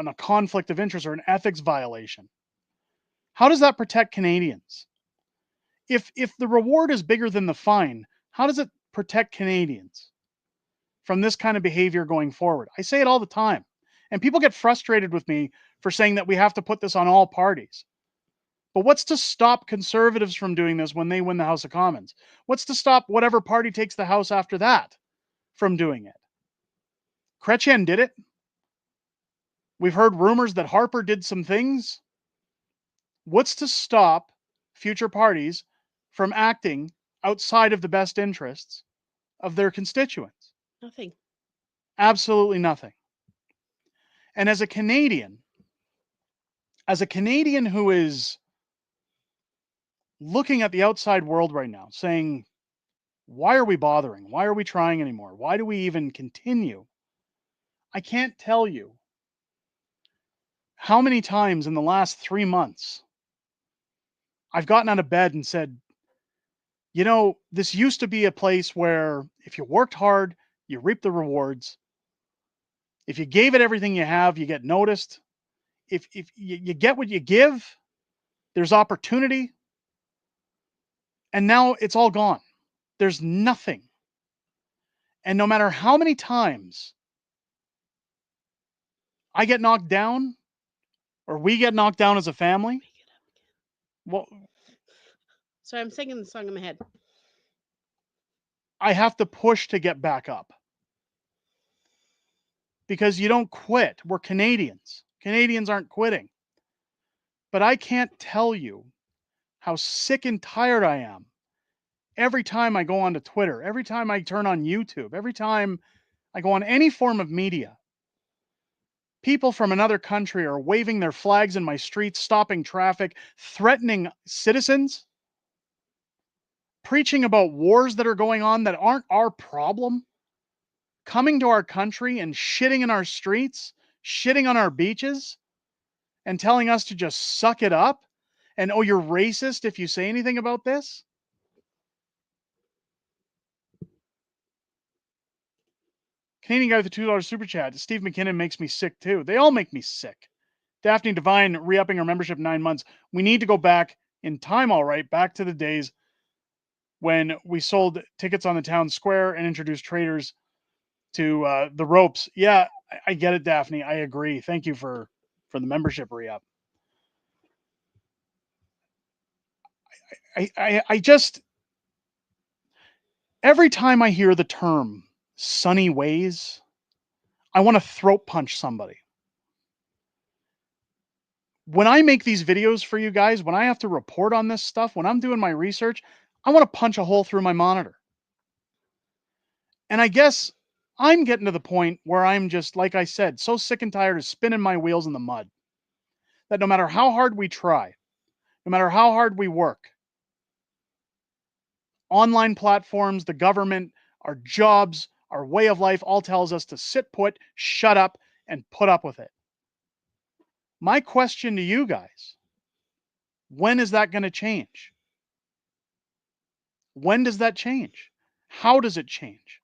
a conflict of interest or an ethics violation. How does that protect Canadians? If the reward is bigger than the fine, how does it protect Canadians from this kind of behavior going forward? I say it all the time. And people get frustrated with me for saying that we have to put this on all parties. But what's to stop Conservatives from doing this when they win the House of Commons? What's to stop whatever party takes the House after that from doing it? Chrétien did it. We've heard rumors that Harper did some things. What's to stop future parties from acting outside of the best interests of their constituents? Nothing. Absolutely nothing. And as a Canadian who is looking at the outside world right now, saying, why are we bothering? Why are we trying anymore? Why do we even continue? I can't tell you how many times in the last 3 months I've gotten out of bed and said, you know, this used to be a place where if you worked hard, you reap the rewards. If you gave it everything you have, you get noticed. If you get what you give, there's opportunity. And now it's all gone. There's nothing. And no matter how many times I get knocked down or we get knocked down as a family, well, So I'm singing the song in my head. I have to push to get back up. Because you don't quit. We're Canadians. Canadians aren't quitting. But I can't tell you how sick and tired I am every time I go onto Twitter, every time I turn on YouTube, every time I go on any form of media. People from another country are waving their flags in my streets, stopping traffic, threatening citizens, preaching about wars that are going on that aren't our problem, coming to our country and shitting in our streets, shitting on our beaches, and telling us to just suck it up. And, oh, you're racist if you say anything about this. Canadian guy with the $2 super chat. Steve McKinnon makes me sick too. They all make me sick. Daphne Devine re-upping her membership 9 months. We need to go back in time, all right, back to the days when we sold tickets on the town square and introduced traders to the ropes. Yeah, I get it, Daphne. I agree. Thank you for the membership re-up. I just, every time I hear the term sunny ways, I want to throat punch somebody. When I make these videos for you guys, when I have to report on this stuff, when I'm doing my research, I want to punch a hole through my monitor. And I guess I'm getting to the point where I'm just, like I said, so sick and tired of spinning my wheels in the mud that no matter how hard we try, no matter how hard we work, online platforms, the government, our jobs, our way of life all tells us to sit put, shut up, and put up with it. My question to you guys, when is that going to change? When does that change? How does it change?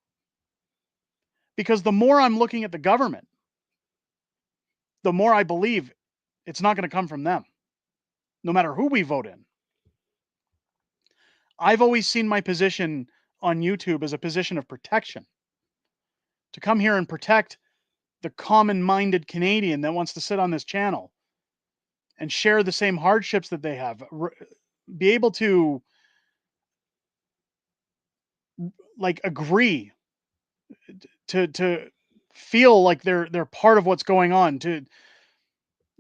Because the more I'm looking at the government, the more I believe it's not going to come from them, no matter who we vote in. I've always seen my position on YouTube as a position of protection. to come here and protect the common-minded Canadian that wants to sit on this channel and share the same hardships that they have, be able to like agree, to feel like they're part of what's going on, to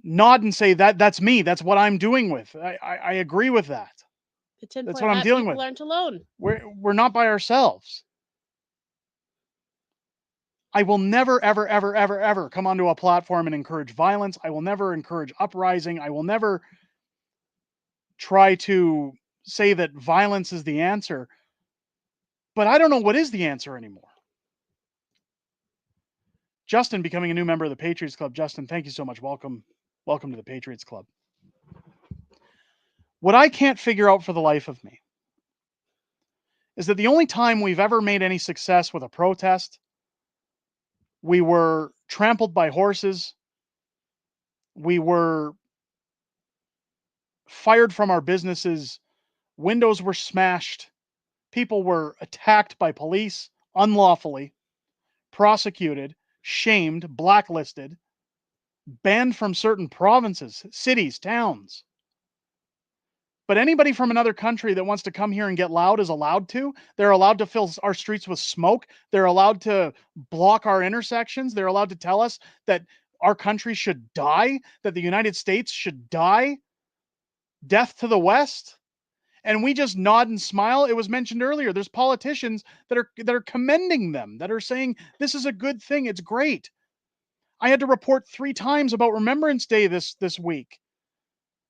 nod and say that's me, that's what I'm doing with. I agree with that. The That's tinfoil what I'm hat dealing people with. aren't alone. We're not by ourselves. I will never, ever, ever, ever, ever come onto a platform and encourage violence. I will never encourage uprising. I will never try to say that violence is the answer. But I don't know what is the answer anymore. Justin becoming a new member of the Patriots Club. Justin, thank you so much. Welcome to the Patriots Club. What I can't figure out for the life of me is that the only time we've ever made any success with a protest, we were trampled by horses, we were fired from our businesses, windows were smashed, people were attacked by police unlawfully, prosecuted, shamed, blacklisted, banned from certain provinces, cities, towns. But anybody from another country that wants to come here and get loud is allowed to. They're allowed to fill our streets with smoke. They're allowed to block our intersections. They're allowed to tell us that our country should die, that the United States should die. Death to the West. And we just nod and smile. It was mentioned earlier. There's politicians that are commending them, that are saying this is a good thing. It's great. I had to report 3 times about Remembrance Day this week,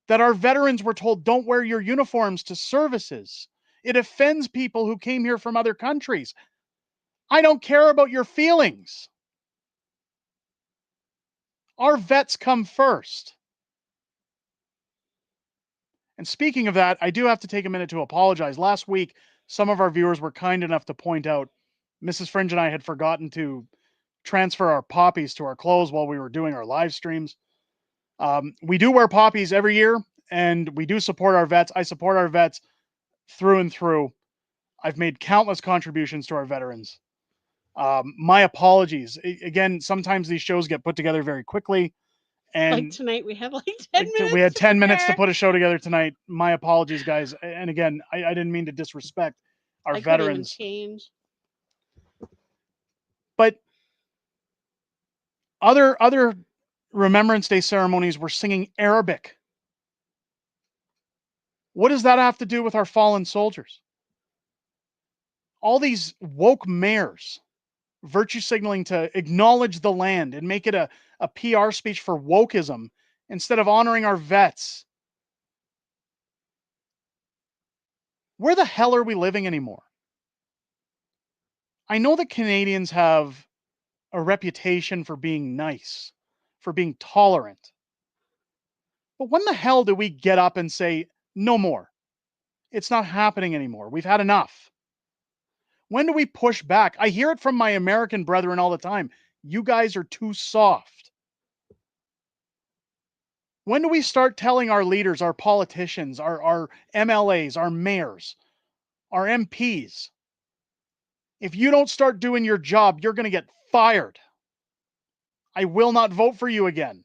that our veterans were told, don't wear your uniforms to services. It offends people who came here from other countries. I don't care about your feelings. Our vets come first. And speaking of that, I do have to take a minute to apologize. Last week, some of our viewers were kind enough to point out Mrs. Fringe and I had forgotten to transfer our poppies to our clothes while we were doing our live streams. We do wear poppies every year, and we do support our vets. I support our vets through and through. I've made countless contributions to our veterans. My apologies. Again, sometimes these shows get put together very quickly. And like tonight, we have like 10 minutes. We had 10 minutes to prepare. put a show together tonight. My apologies, guys. And again, I didn't mean to disrespect our I couldn't even veterans. change. But other Remembrance Day ceremonies were singing Arabic. What does that have to do with our fallen soldiers? All these woke mayors virtue signaling to acknowledge the land and make it a PR speech for wokeism instead of honoring our vets. Where the hell are we living anymore? I know that Canadians have a reputation for being nice, for being tolerant. But when the hell do we get up and say, no more? It's not happening anymore. We've had enough. When do we push back? I hear it from my American brethren all the time. You guys are too soft. When do we start telling our leaders, our politicians, our MLAs, our mayors, our MPs, if you don't start doing your job, you're going to get fired. I will not vote for you again.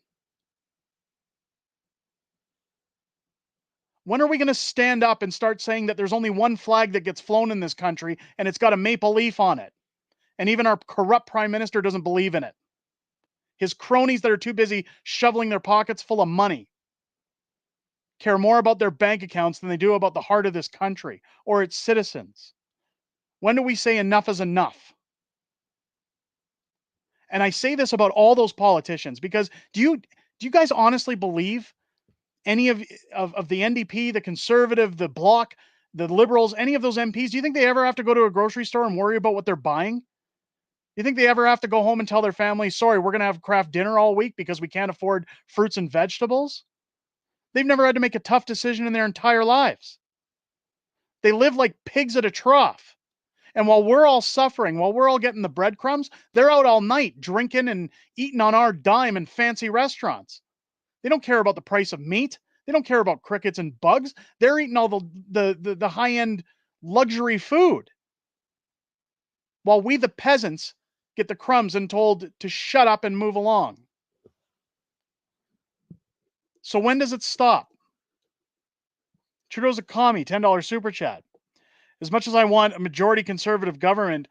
When are we going to stand up and start saying that there's only one flag that gets flown in this country and it's got a maple leaf on it? And even our corrupt prime minister doesn't believe in it. His cronies that are too busy shoveling their pockets full of money care more about their bank accounts than they do about the heart of this country or its citizens. When do we say enough is enough? And I say this about all those politicians because do you guys honestly believe any of the NDP, the Conservative, the Bloc, the Liberals, any of those MPs, do you think they ever have to go to a grocery store and worry about what they're buying? Do you think they ever have to go home and tell their family, sorry, we're going to have craft dinner all week because we can't afford fruits and vegetables? They've never had to make a tough decision in their entire lives. They live like pigs at a trough. And while we're all suffering, while we're all getting the breadcrumbs, they're out all night drinking and eating on our dime in fancy restaurants. They don't care about the price of meat. They don't care about crickets and bugs. They're eating all the high-end luxury food. While we, the peasants, get the crumbs and told to shut up and move along. So when does it stop? Trudeau's a commie, $10 super chat. As much as I want a majority conservative government,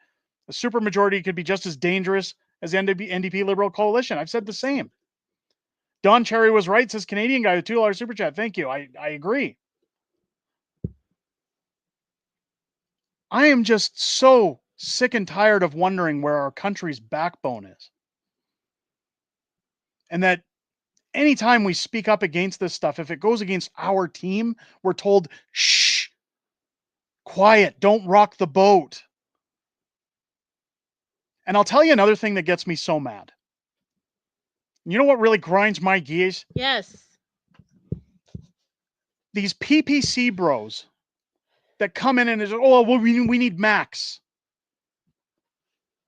a supermajority could be just as dangerous as the NDP Liberal coalition. I've said the same. Don Cherry was right, says Canadian guy with $2 super chat. Thank you. I agree. I am just so sick and tired of wondering where our country's backbone is. And that anytime we speak up against this stuff, if it goes against our team, we're told, shh, quiet, don't rock the boat. And I'll tell you another thing that gets me so mad. You know what really grinds my gears? Yes. These PPC bros that come in and is, oh, well, we need Max.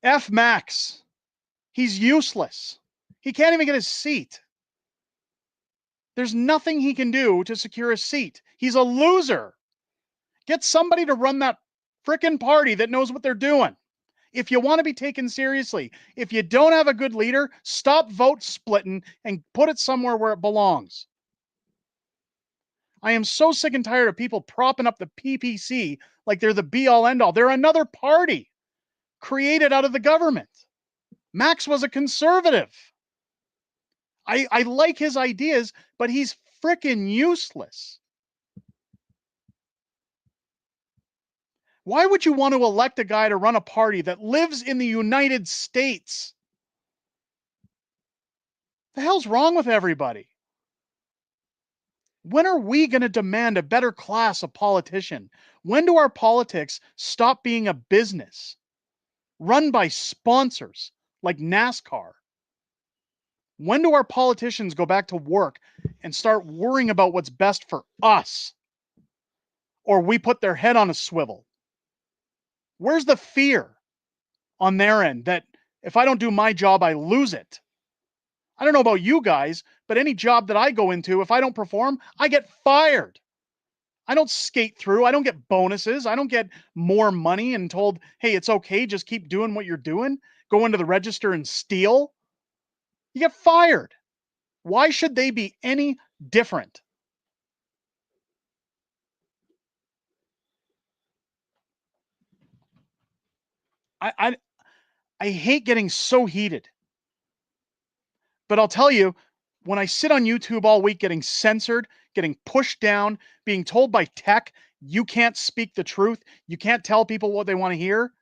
F Max. He's useless. He can't even get his seat. There's nothing he can do to secure a seat. He's a loser. Get somebody to run that frickin' party that knows what they're doing. If you want to be taken seriously, if you don't have a good leader, stop vote splitting and put it somewhere where it belongs. I am so sick and tired of people propping up the PPC like they're the be-all end-all. They're another party created out of the government. Max was a conservative. I like his ideas, but he's frickin' useless. Why would you want to elect a guy to run a party that lives in the United States? The hell's wrong with everybody? When are we going to demand a better class of politician? When do our politics stop being a business run by sponsors like NASCAR? When do our politicians go back to work and start worrying about what's best for us? Or we put their head on a swivel? Where's the fear on their end that if I don't do my job, I lose it? I don't know about you guys, but any job that I go into, if I don't perform, I get fired. I don't skate through. I don't get bonuses. I don't get more money and told, hey, it's okay, just keep doing what you're doing. Go into the register and steal. You get fired. Why should they be any different? I hate getting so heated. But I'll tell you, when I sit on YouTube all week getting censored, getting pushed down, being told by tech, you can't speak the truth, you can't tell people what they want to hear.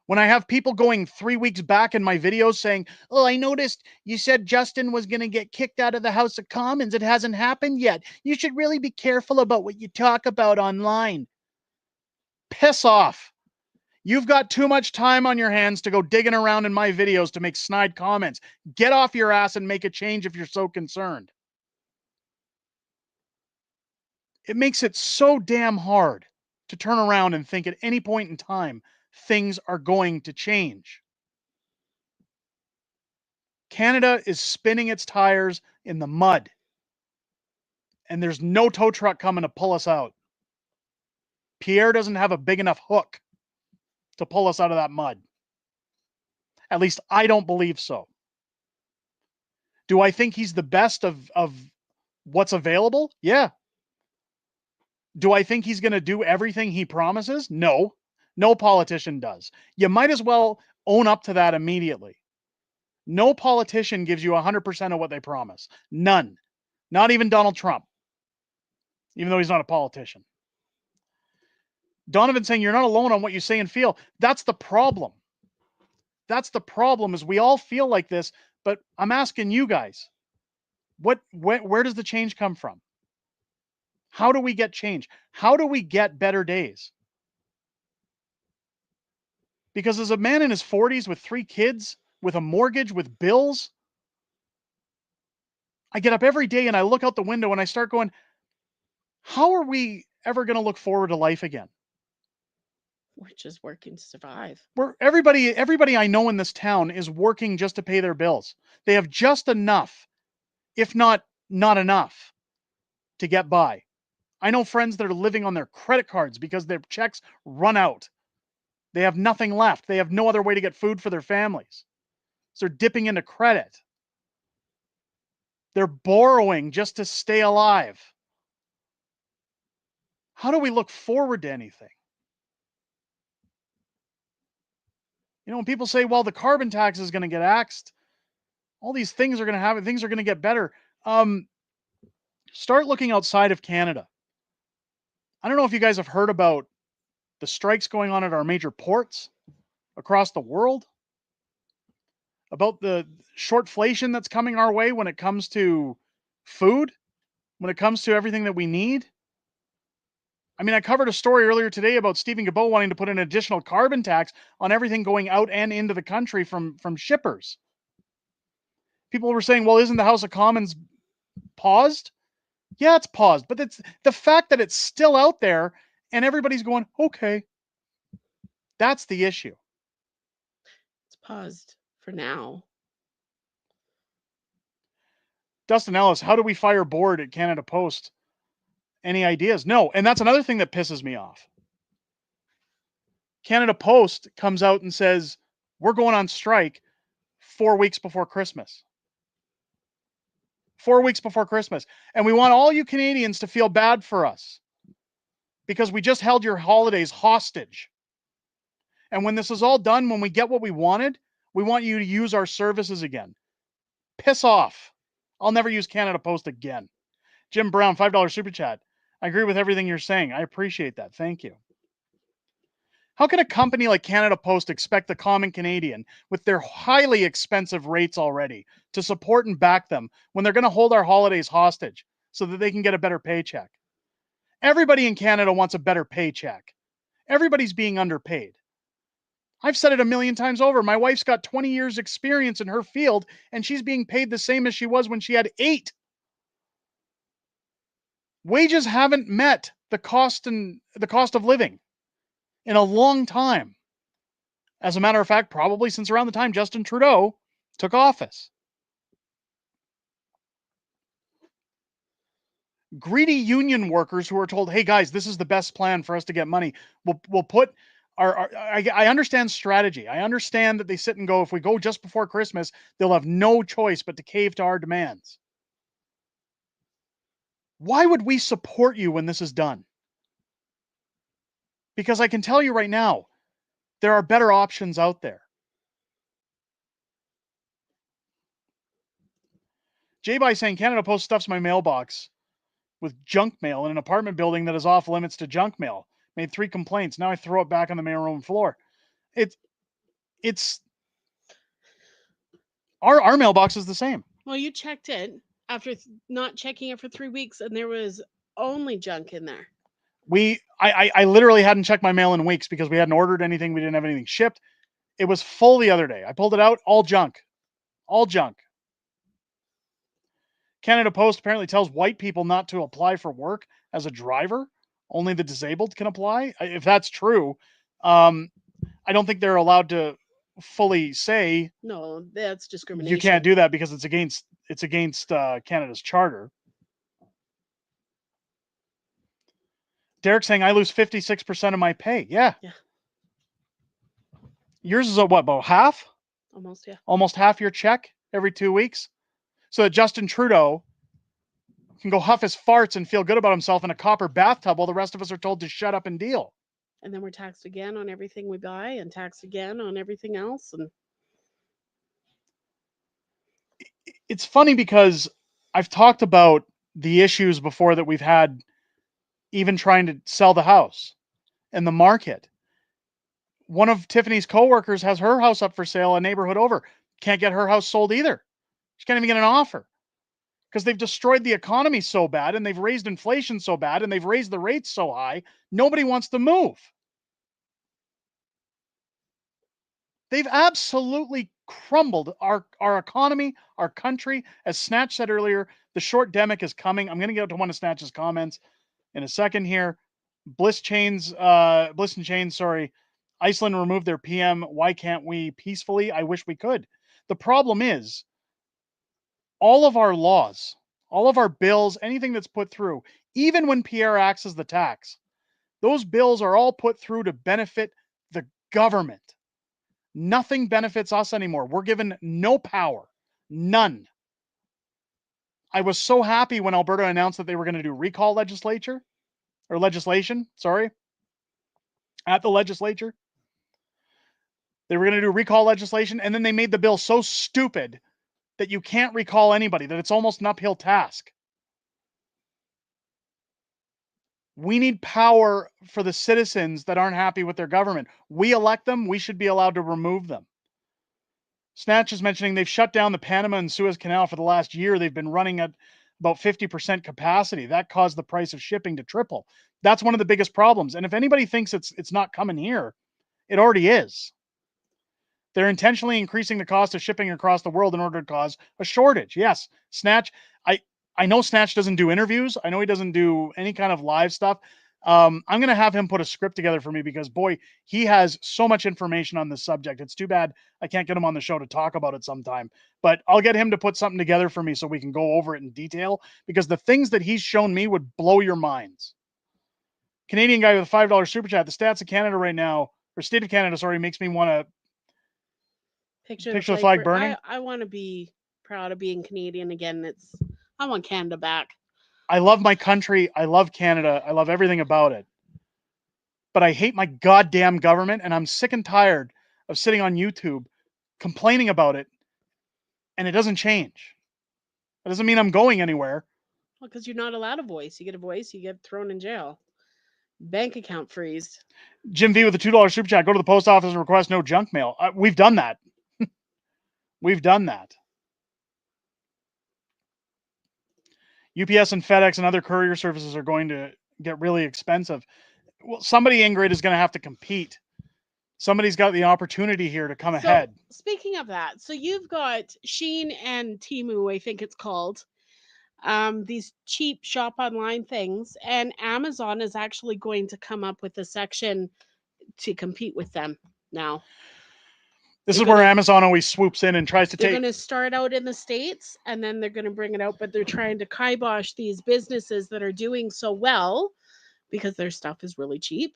When I have people going 3 weeks back in my videos saying, oh, I noticed you said Justin was going to get kicked out of the House of Commons. It hasn't happened yet. You should really be careful about what you talk about online. Piss off. You've got too much time on your hands to go digging around in my videos to make snide comments. Get off your ass and make a change if you're so concerned. It makes it so damn hard to turn around and think at any point in time things are going to change. Canada is spinning its tires in the mud, and there's no tow truck coming to pull us out. Pierre doesn't have a big enough hook to pull us out of that mud. At least I don't believe so. Do I think he's the best of what's available? Yeah. Do I think he's going to do everything he promises? No. No politician does. You might as well own up to that immediately. No politician gives you 100% of what they promise. None. Not even Donald Trump. Even though he's not a politician. Donovan saying you're not alone on what you say and feel. That's the problem. That's the problem, is we all feel like this, but I'm asking you guys, where does the change come from? How do we get change? How do we get better days? Because as a man in his 40s with 3 kids, with a mortgage, with bills, I get up every day and I look out the window and I start going, how are we ever going to look forward to life again? We're just working to survive. Everybody I know in this town is working just to pay their bills. They have just enough, if not enough, to get by. I know friends that are living on their credit cards because their checks run out. They have nothing left. They have no other way to get food for their families. So they're dipping into credit. They're borrowing just to stay alive. How do we look forward to anything? You know, when people say, well, the carbon tax is going to get axed, all these things are going to happen, things are going to get better. Start looking outside of Canada. I don't know if you guys have heard about the strikes going on at our major ports across the world, about the shortflation that's coming our way when it comes to food, when it comes to everything that we need. I mean, I covered a story earlier today about Stephen Guilbeault wanting to put an additional carbon tax on everything going out and into the country from shippers. People were saying, well, isn't the House of Commons paused? Yeah, it's paused, but it's the fact that it's still out there and everybody's going, okay. That's the issue. It's paused for now. Dustin Ellis, how do we fire board at Canada Post? Any ideas? No. And that's another thing that pisses me off. Canada Post comes out and says, we're going on strike 4 weeks before Christmas. 4 weeks before Christmas. And we want all you Canadians to feel bad for us because we just held your holidays hostage. And when this is all done, when we get what we wanted, we want you to use our services again. Piss off. I'll never use Canada Post again. Jim Brown, $5 super chat. I agree with everything you're saying. I appreciate that. Thank you. How can a company like Canada Post expect the common Canadian, with their highly expensive rates already, to support and back them when they're going to hold our holidays hostage so that they can get a better paycheck? Everybody in Canada wants a better paycheck. Everybody's being underpaid. I've said it a million times over. My wife's got 20 years experience in her field, and she's being paid the same as she was when she had 8. Wages haven't met the cost of living in a long time. As a matter of fact, probably since around the time Justin Trudeau took office. Greedy union workers who are told, hey guys, this is the best plan for us to get money. We'll put I understand strategy. I understand that they sit and go, if we go just before Christmas, they'll have no choice but to cave to our demands. Why would we support you when this is done? Because I can tell you right now, there are better options out there. J-By saying Canada Post stuffs my mailbox with junk mail in an apartment building that is off limits to junk mail. Made 3 complaints. Now I throw it back on the mailroom floor. It's our mailbox is the same. Well, you checked it after not checking it for 3 weeks, and there was only junk in there. I literally hadn't checked my mail in weeks because we hadn't ordered anything. We didn't have anything shipped. It was full the other day. I pulled it out, all junk. All junk. Canada Post apparently tells white people not to apply for work as a driver. Only the disabled can apply. If that's true, I don't think they're allowed to fully say, no, that's discrimination. You can't do that because it's against Canada's charter. Derek saying I lose 56% of my pay. Yeah. Yours is about half? Almost, yeah. Almost half your check every 2 weeks. So that Justin Trudeau can go huff his farts and feel good about himself in a copper bathtub while the rest of us are told to shut up and deal. And then we're taxed again on everything we buy and taxed again on everything else. And it's funny because I've talked about the issues before that we've had even trying to sell the house and the market. One of Tiffany's coworkers has her house up for sale, a neighborhood over. Can't get her house sold either. She can't even get an offer because they've destroyed the economy so bad and they've raised inflation so bad and they've raised the rates so high. Nobody wants to move. They've absolutely crumbled our economy, our country. As Snatch said earlier, the short demic is coming. I'm going to get to one of Snatch's comments in a second here. Bliss and Chains, sorry. Iceland removed their PM. Why can't we peacefully? I wish we could. The problem is all of our laws, all of our bills, anything that's put through, even when Pierre acts as the tax, those bills are all put through to benefit government. Nothing benefits us anymore. We're given no power. None. I was so happy when Alberta announced that they were going to do recall legislation, at the legislature. They were going to do recall legislation, and then they made the bill so stupid that you can't recall anybody, that it's almost an uphill task. We need power for the citizens that aren't happy with their government. We elect them. We should be allowed to remove them. Snatch is mentioning they've shut down the Panama and Suez Canal for the last year. They've been running at about 50% capacity. That caused the price of shipping to triple. That's one of the biggest problems. And if anybody thinks it's not coming here, it already is. They're intentionally increasing the cost of shipping across the world in order to cause a shortage. Yes, Snatch. I know Snatch doesn't do interviews. I know he doesn't do any kind of live stuff. I'm going to have him put a script together for me because, boy, he has so much information on this subject. It's too bad I can't get him on the show to talk about it sometime. But I'll get him to put something together for me so we can go over it in detail, because the things that he's shown me would blow your minds. Canadian guy with a $5 super chat. The stats of Canada right now, or state of Canada, sorry, makes me want to picture the flag burning. I want to be proud of being Canadian again. I want Canada back. I love my country. I love Canada. I love everything about it. But I hate my goddamn government, and I'm sick and tired of sitting on YouTube complaining about it, and it doesn't change. That doesn't mean I'm going anywhere. Well, because you're not allowed a voice. You get a voice, you get thrown in jail. Bank account freeze. Jim V with a $2 super chat. Go to the post office and request no junk mail. We've done that. We've done that. UPS and FedEx and other courier services are going to get really expensive. Well, somebody, Ingrid, is going to have to compete. Somebody's got the opportunity here to come ahead. Speaking of that, so you've got Shein and Temu, I think it's called, these cheap shop online things, and Amazon is actually going to come up with a section to compete with them now. This is where Amazon always swoops in and tries to They're going to start out in the States, and then they're going to bring it out, but they're trying to kibosh these businesses that are doing so well because their stuff is really cheap.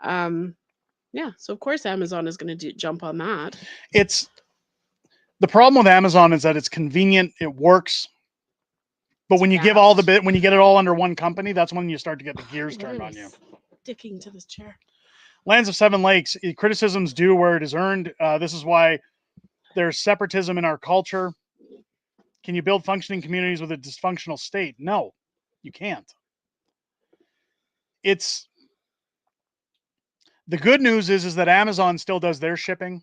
Yeah, so of course Amazon is going to jump on that. It's the problem with Amazon is that it's convenient, it works, but when you give when you get it all under one company, that's when you start to get the gears turned on you. Sticking to this chair. Lands of Seven Lakes, criticism's due where it is earned. This is why there's separatism in our culture. Can you build functioning communities with a dysfunctional state? No, you can't. The good news is that Amazon still does their shipping.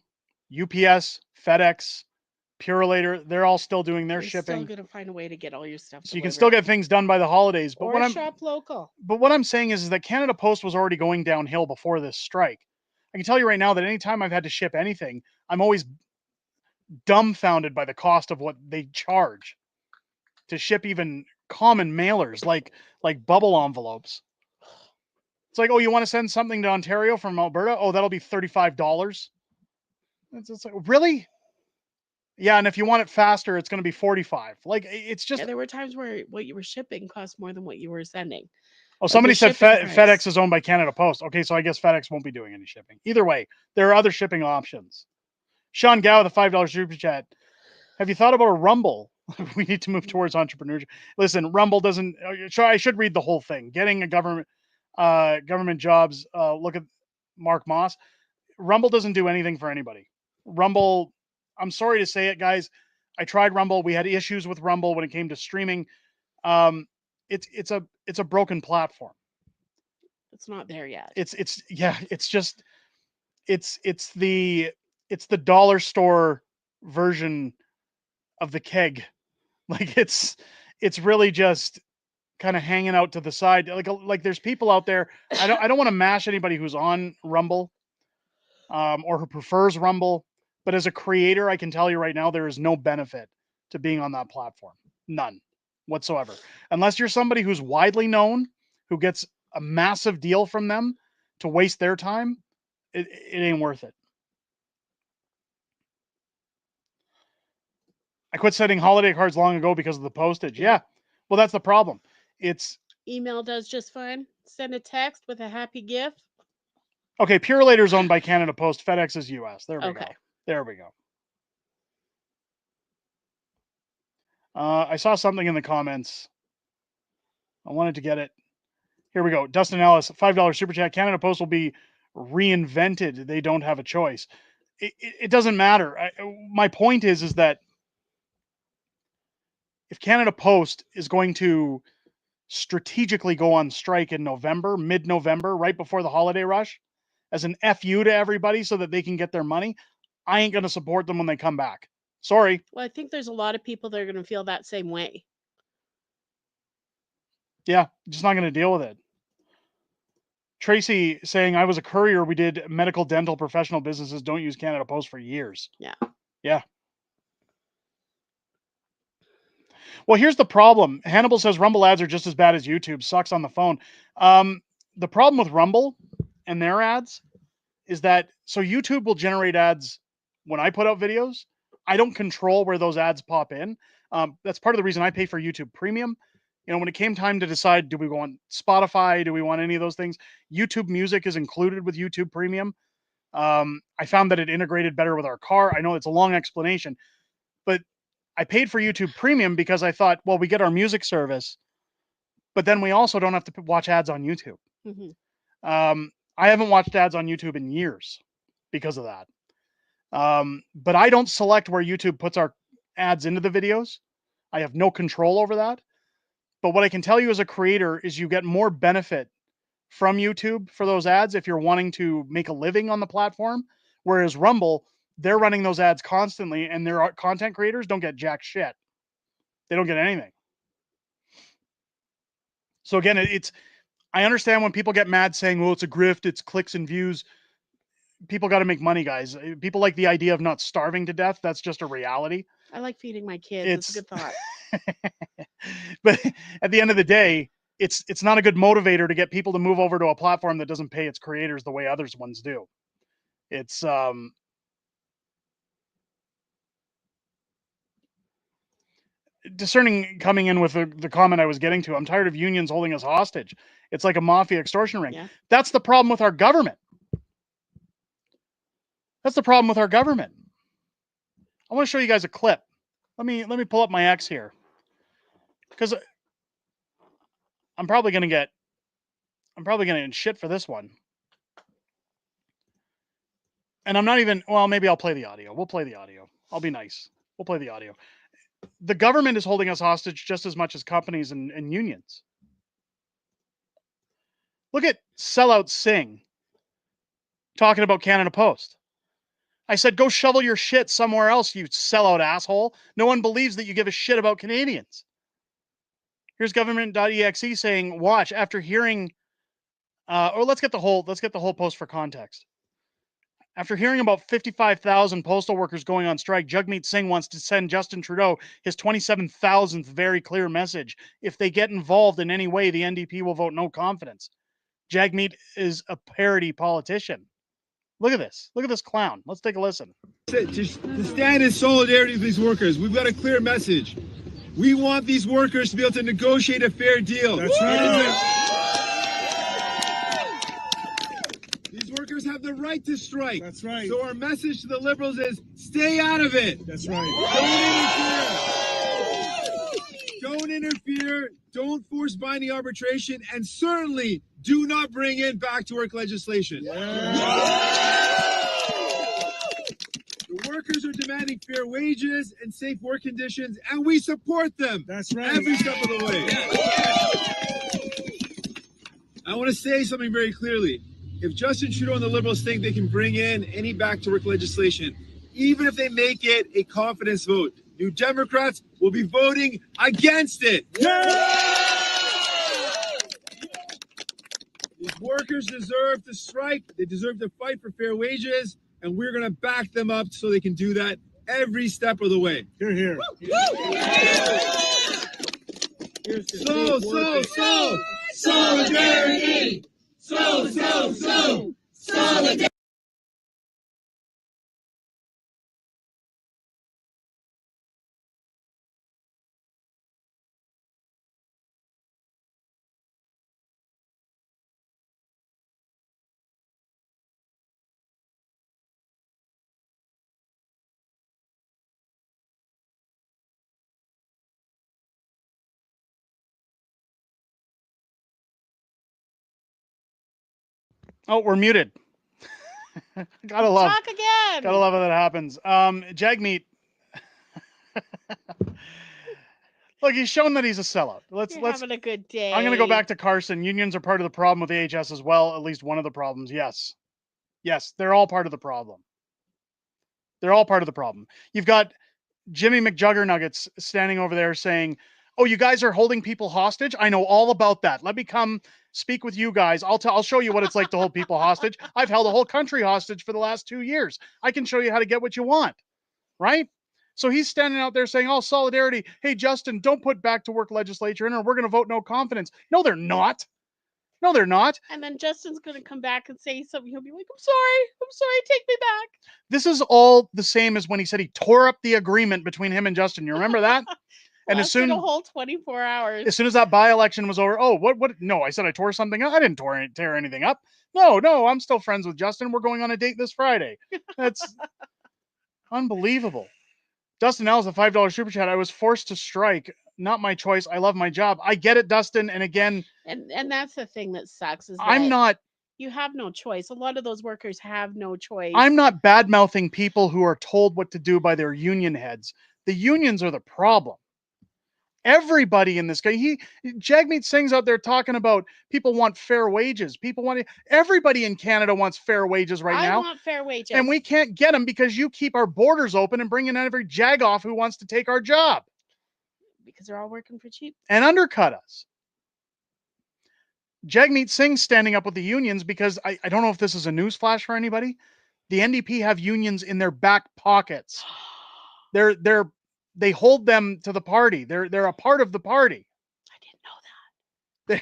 UPS, FedEx, Purolator, they're all still doing their shipping. Still going to find a way to get all your stuff So you can still get things done by the holidays. But shop local. But what I'm saying is that Canada Post was already going downhill before this strike. I can tell you right now that anytime I've had to ship anything, I'm always dumbfounded by the cost of what they charge to ship even common mailers like bubble envelopes. It's like, oh, you want to send something to Ontario from Alberta? Oh, that'll be $35. It's like, really? Yeah, and if you want it faster, it's going to be $45. Like, it's just... Yeah, there were times where what you were shipping cost more than what you were sending. Oh, somebody said FedEx is owned by Canada Post. Okay, so I guess FedEx won't be doing any shipping. Either way, there are other shipping options. Sean Gow with a $5 super chat. Have you thought about a Rumble? We need to move towards entrepreneurship. Listen, Rumble doesn't... I should read the whole thing. Getting a government jobs. Look at Mark Moss. Rumble doesn't do anything for anybody. Rumble... I'm sorry to say it, guys. I tried Rumble. We had issues with Rumble when it came to streaming. It's a broken platform. It's not there yet. It's the dollar store version of the keg. Like it's really just kind of hanging out to the side. Like there's people out there. I don't want to mash anybody who's on Rumble, or who prefers Rumble. But as a creator, I can tell you right now, there is no benefit to being on that platform. None whatsoever. Unless you're somebody who's widely known, who gets a massive deal from them to waste their time, it ain't worth it. I quit sending holiday cards long ago because of the postage. Yeah. Well, that's the problem. Email does just fine. Send a text with a happy gift. Okay, Pure Later's owned by Canada Post. FedEx is U.S. There we go. There we go. I saw something in the comments. I wanted to get it. Here we go. Dustin Ellis, $5 super chat. Canada Post will be reinvented. They don't have a choice. It doesn't matter. My point is that if Canada Post is going to strategically go on strike in November, mid-November, right before the holiday rush, as an FU to everybody so that they can get their money, I ain't going to support them when they come back. Sorry. Well, I think there's a lot of people that are going to feel that same way. Yeah, just not going to deal with it. Tracy saying, I was a courier. We did medical, dental, professional businesses. Don't use Canada Post for years. Yeah. Yeah. Well, here's the problem. Hannibal says Rumble ads are just as bad as YouTube. Sucks on the phone. The problem with Rumble and their ads is that, so YouTube will generate ads when I put out videos. I don't control where those ads pop in. That's part of the reason I pay for YouTube Premium. You know, when it came time to decide, do we go on Spotify? Do we want any of those things? YouTube Music is included with YouTube Premium. I found that it integrated better with our car. I know it's a long explanation, but I paid for YouTube Premium because I thought, well, we get our music service, but then we also don't have to watch ads on YouTube. Mm-hmm. I haven't watched ads on YouTube in years because of that. But I don't select where YouTube puts our ads into the videos. I have no control over that. But what I can tell you as a creator is you get more benefit from YouTube for those ads if you're wanting to make a living on the platform. Whereas Rumble, they're running those ads constantly and their content creators don't get jack shit. They don't get anything. So again, I understand when people get mad saying, well, it's a grift, it's clicks and views. People got to make money, guys. People like the idea of not starving to death. That's just a reality. I like feeding my kids. It's a good thought. But at the end of the day, it's not a good motivator to get people to move over to a platform that doesn't pay its creators the way others ones do. It's Discerning coming in with the comment I was getting to. I'm tired of unions holding us hostage. It's like a mafia extortion ring. Yeah. That's the problem with our government. That's the problem with our government. I want to show you guys a clip. Let me pull up my X here, because I'm probably gonna get shit for this one. And I'm not even, well, maybe I'll play the audio. We'll play the audio. I'll be nice. We'll play the audio. The government is holding us hostage just as much as companies and unions. Look at sellout Singh talking about Canada Post. I said, go shovel your shit somewhere else, you sellout asshole. No one believes that you give a shit about Canadians. Here's government.exe saying, watch, after hearing, or let's get the whole post for context. After hearing about 55,000 postal workers going on strike, Jagmeet Singh wants to send Justin Trudeau his 27,000th very clear message. If they get involved in any way, the NDP will vote no confidence. Jagmeet is a parody politician. Look at this. Look at this clown. Let's take a listen. To stand in solidarity with these workers, we've got a clear message. We want these workers to be able to negotiate a fair deal. That's right. These workers have the right to strike. That's right. So our message to the Liberals is stay out of it. That's right. Don't interfere. Don't force binding arbitration, and certainly do not bring in back to work legislation. The workers are demanding fair wages and safe work conditions, and we support them. That's right. Every step of the way. I want to say something very clearly. If Justin Trudeau and the Liberals think they can bring in any back-to-work legislation, even if they make it a confidence vote, New Democrats will be voting against it. These workers deserve to strike. They deserve to fight for fair wages, and we're going to back them up so they can do that every step of the way. Hear, hear. Solidarity! Solidarity! Oh, we're muted. Gotta love Talk again. how that happens. Jagmeet. Look, he's shown that he's a sellout. Let's having a good day. I'm going to go back to Carson. Unions are part of the problem with AHS as well. At least one of the problems. Yes. Yes, they're all part of the problem. They're all part of the problem. You've got Jimmy McJuggernuggets standing over there saying, "Oh, you guys are holding people hostage? I know all about that. Let me come speak with you guys. I'll show you what it's like to hold people hostage. I've held a whole country hostage for the last 2 years. I can show you how to get what you want." Right? So he's standing out there saying, "Oh, solidarity. Hey, Justin, don't put back to work legislature in or we're going to vote no confidence." No, they're not. No, they're not. And then Justin's going to come back and say something. He'll be like, I'm sorry, take me back. This is all the same as when he said he tore up the agreement between him and Justin. You remember that? And as soon a whole 24 hours. As soon as that by-election was over, oh, what? No, I said I tore something up. I didn't tear anything up. No, I'm still friends with Justin. We're going on a date this Friday. That's unbelievable. Dustin Ellis, a $5 super chat. I was forced to strike. Not my choice. I love my job. I get it, Dustin. And again, and that's the thing that sucks is I'm not. You have no choice. A lot of those workers have no choice. I'm not bad-mouthing people who are told what to do by their union heads. The unions are the problem. Everybody in this guy, Jagmeet Singh's out there talking about people want fair wages. Everybody in Canada wants fair wages right now. I want fair wages. And we can't get them because you keep our borders open and bring in every jagoff who wants to take our job. Because they're all working for cheap. And undercut us. Jagmeet Singh's standing up with the unions because I don't know if this is a news flash for anybody. The NDP have unions in their back pockets. They hold them to the party. They're a part of the party. I didn't know that.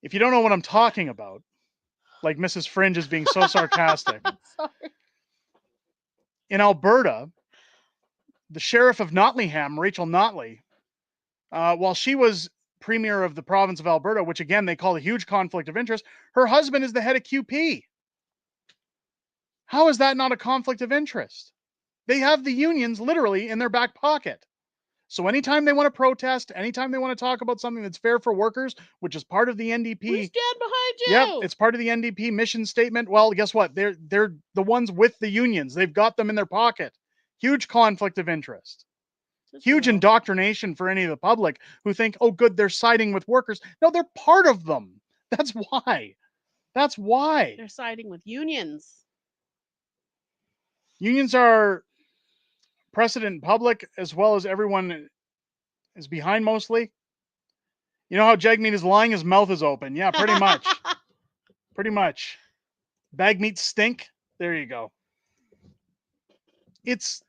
If you don't know what I'm talking about, like Mrs. Fringe is being so sarcastic. Sorry. In Alberta, the sheriff of Nottingham, Rachel Notley, while she was premier of the province of Alberta, which again they call a huge conflict of interest, her husband is the head of QP. How is that not a conflict of interest? They have the unions literally in their back pocket. So anytime they want to protest, anytime they want to talk about something that's fair for workers, which is part of the NDP. We stand behind you. Yep, it's part of the NDP mission statement. Well, guess what? They're the ones with the unions. They've got them in their pocket. Huge conflict of interest. Huge indoctrination for any of the public who think, oh, good, they're siding with workers. No, they're part of them. That's why. They're siding with unions. Unions are precedent in public as well as everyone is behind mostly. You know how Jagmeet is lying? His mouth is open. Yeah, pretty much. Pretty much. Bag meat stink. There you go. Here's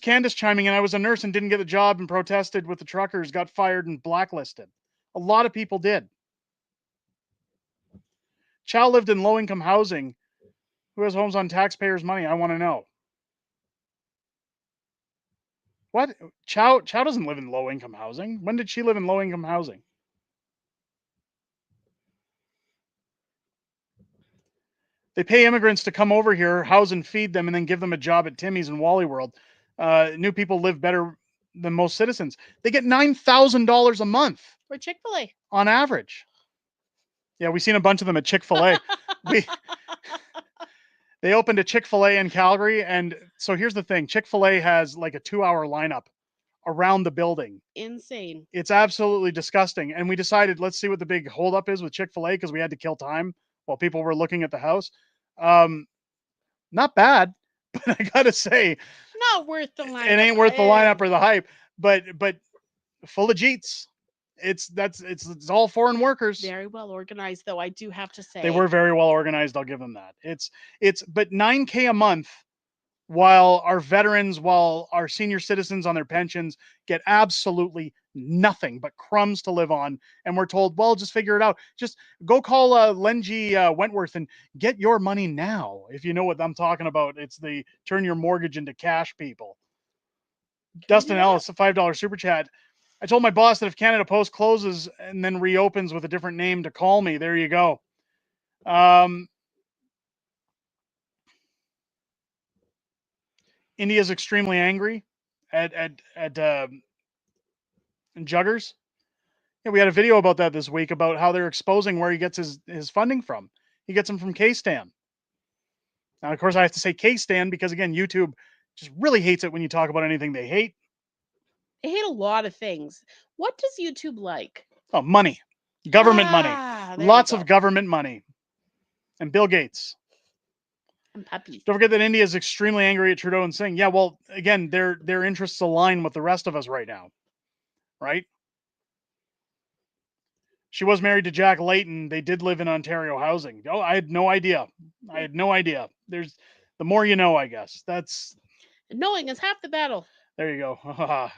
Candace chiming in. I was a nurse and didn't get the job and protested with the truckers, got fired and blacklisted. A lot of people did. Chow lived in low-income housing. Who has homes on taxpayers' money? I want to know. What? Chow doesn't live in low-income housing. When did she live in low-income housing? They pay immigrants to come over here, house and feed them, and then give them a job at Timmy's and Wally World. New people live better than most citizens. They get $9,000 a month. For Chick-fil-A. On average. Yeah, we've seen a bunch of them at Chick-fil-A. They opened a Chick-fil-A in Calgary, and so here's the thing. Chick-fil-A has like a 2-hour lineup around the building. Insane. It's absolutely disgusting. And we decided, let's see what the big holdup is with Chick-fil-A because we had to kill time while people were looking at the house. Not bad, but I gotta say, not worth the lineup. It ain't worth the lineup or the hype, but full of Jeets. It's all foreign workers. Very well organized, though, I do have to say. They were very well organized. I'll give them that. But $9,000 a month, while our veterans, while our senior citizens on their pensions get absolutely nothing but crumbs to live on. And we're told, well, just figure it out. Just go call Lenji Wentworth and get your money now. If you know what I'm talking about, it's the turn your mortgage into cash people. Dustin Ellis, a $5 super chat. I told my boss that if Canada Post closes and then reopens with a different name to call me. There you go. India's extremely angry at Juggers. Yeah, we had a video about that this week about how they're exposing where he gets his funding from. He gets them from K-Stan. Now, of course, I have to say K-Stan because, again, YouTube just really hates it when you talk about anything they hate. I hate a lot of things. What does YouTube like? Oh, money. Government money. There we Lots go. of government money. And Bill Gates. And puppies. Don't forget that India is extremely angry at Trudeau and saying, yeah, well, again, their interests align with the rest of us right now. Right? She was married to Jack Layton. They did live in Ontario housing. Oh, I had no idea. I had no idea. There's the more you know, I guess. That's Knowing is half the battle. there you go.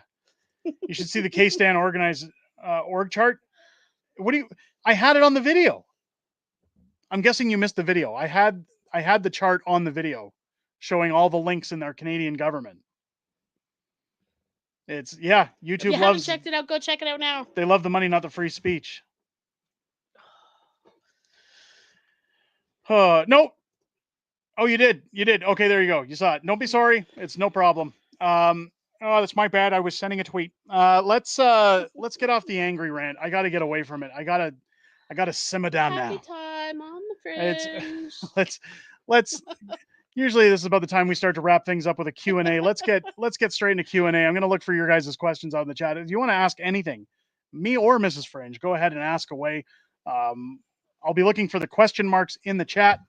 You should see the K-Stan organized org chart. What do you? I had it on the video. I'm guessing you missed the video. I had the chart on the video, showing all the links in their Canadian government. It's YouTube If you haven't loves. checked it out, go check it out now. They love the money, not the free speech. No. Oh, you did. You did. Okay, there you go. You saw it. Don't be sorry. It's no problem. Oh, that's my bad. I was sending a tweet. Let's get off the angry rant. I got to get away from it. I gotta simmer down Happy now. time on the Fringe. Let's. Usually this is about the time we start to wrap things up with a Q&A. Let's get straight into Q&A. I'm going to look for your guys' questions out in the chat. If you want to ask anything, me or Mrs. Fringe, go ahead and ask away. I'll be looking for the question marks in the chat.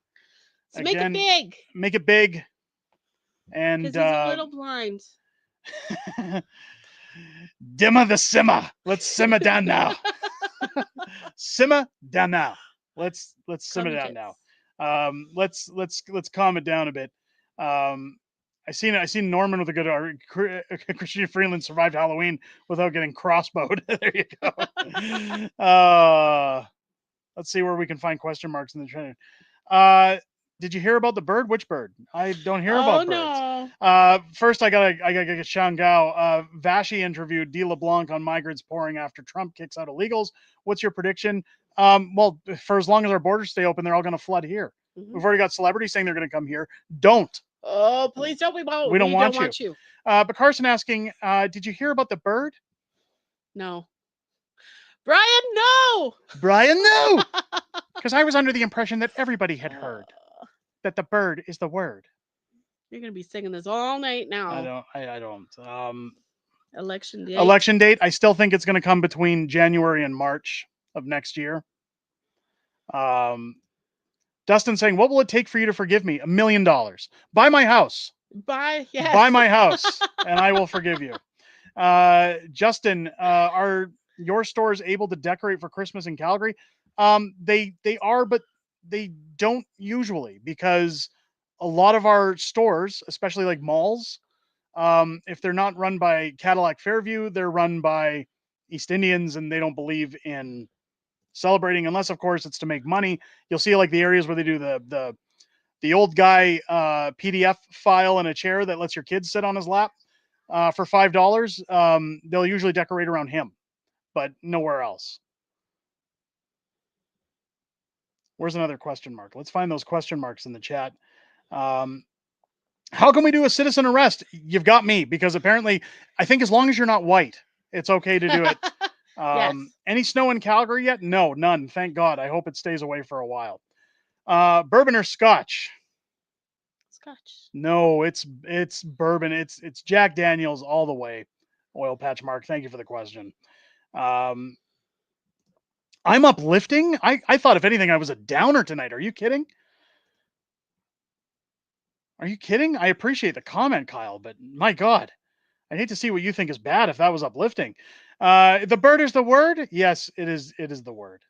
So again, make it big. Make it big. And because he's a little blind. Dimmer the simmer. Let's simmer down now. Simmer down now. Let's simmer down now. Let's calm it down a bit. I seen Norman with a good Christian Freeland survived Halloween without getting crossbowed. There you go. Let's see where we can find question marks in the training. Did you hear about the bird? Which bird? I don't hear about birds. No. First, I gotta get Shangao. Vashi interviewed D. LeBlanc on migrants pouring after Trump kicks out illegals. What's your prediction? Well, for as long as our borders stay open, they're all going to flood here. Mm-hmm. We've already got celebrities saying they're going to come here. Don't. Oh, please don't. We won't. We don't want you. But Carson asking, did you hear about the bird? No. Brian, no. Brian, no. Because I was under the impression that everybody had heard that the bird is the word. You're going to be singing this all night now. I don't. Election date. Election date. I still think it's going to come between January and March of next year. Dustin saying, what will it take for you to forgive me? $1 million. Buy my house. Buy my house and I will forgive you. Justin, are your stores able to decorate for Christmas in Calgary? They are, but they don't usually, because a lot of our stores, especially like malls, if they're not run by Cadillac Fairview, they're run by East Indians, and they don't believe in celebrating unless, of course, it's to make money. You'll see like the areas where they do the old guy PDF file in a chair that lets your kids sit on his lap for $5. They'll usually decorate around him, but nowhere else. Where's another question mark? Let's find those question marks in the chat. How can we do a citizen arrest? You've got me, because apparently I think as long as you're not white, it's okay to do it. Yes. Any snow in Calgary yet? No, none. Thank God. I hope it stays away for a while. Bourbon or Scotch? Scotch. No, it's bourbon. It's Jack Daniels all the way. Oil Patch Mark, thank you for the question. I'm uplifting? I thought, if anything, I was a downer tonight. Are you kidding? Are you kidding? I appreciate the comment, Kyle, but my God, I'd hate to see what you think is bad if that was uplifting. The bird is the word? Yes, it is the word.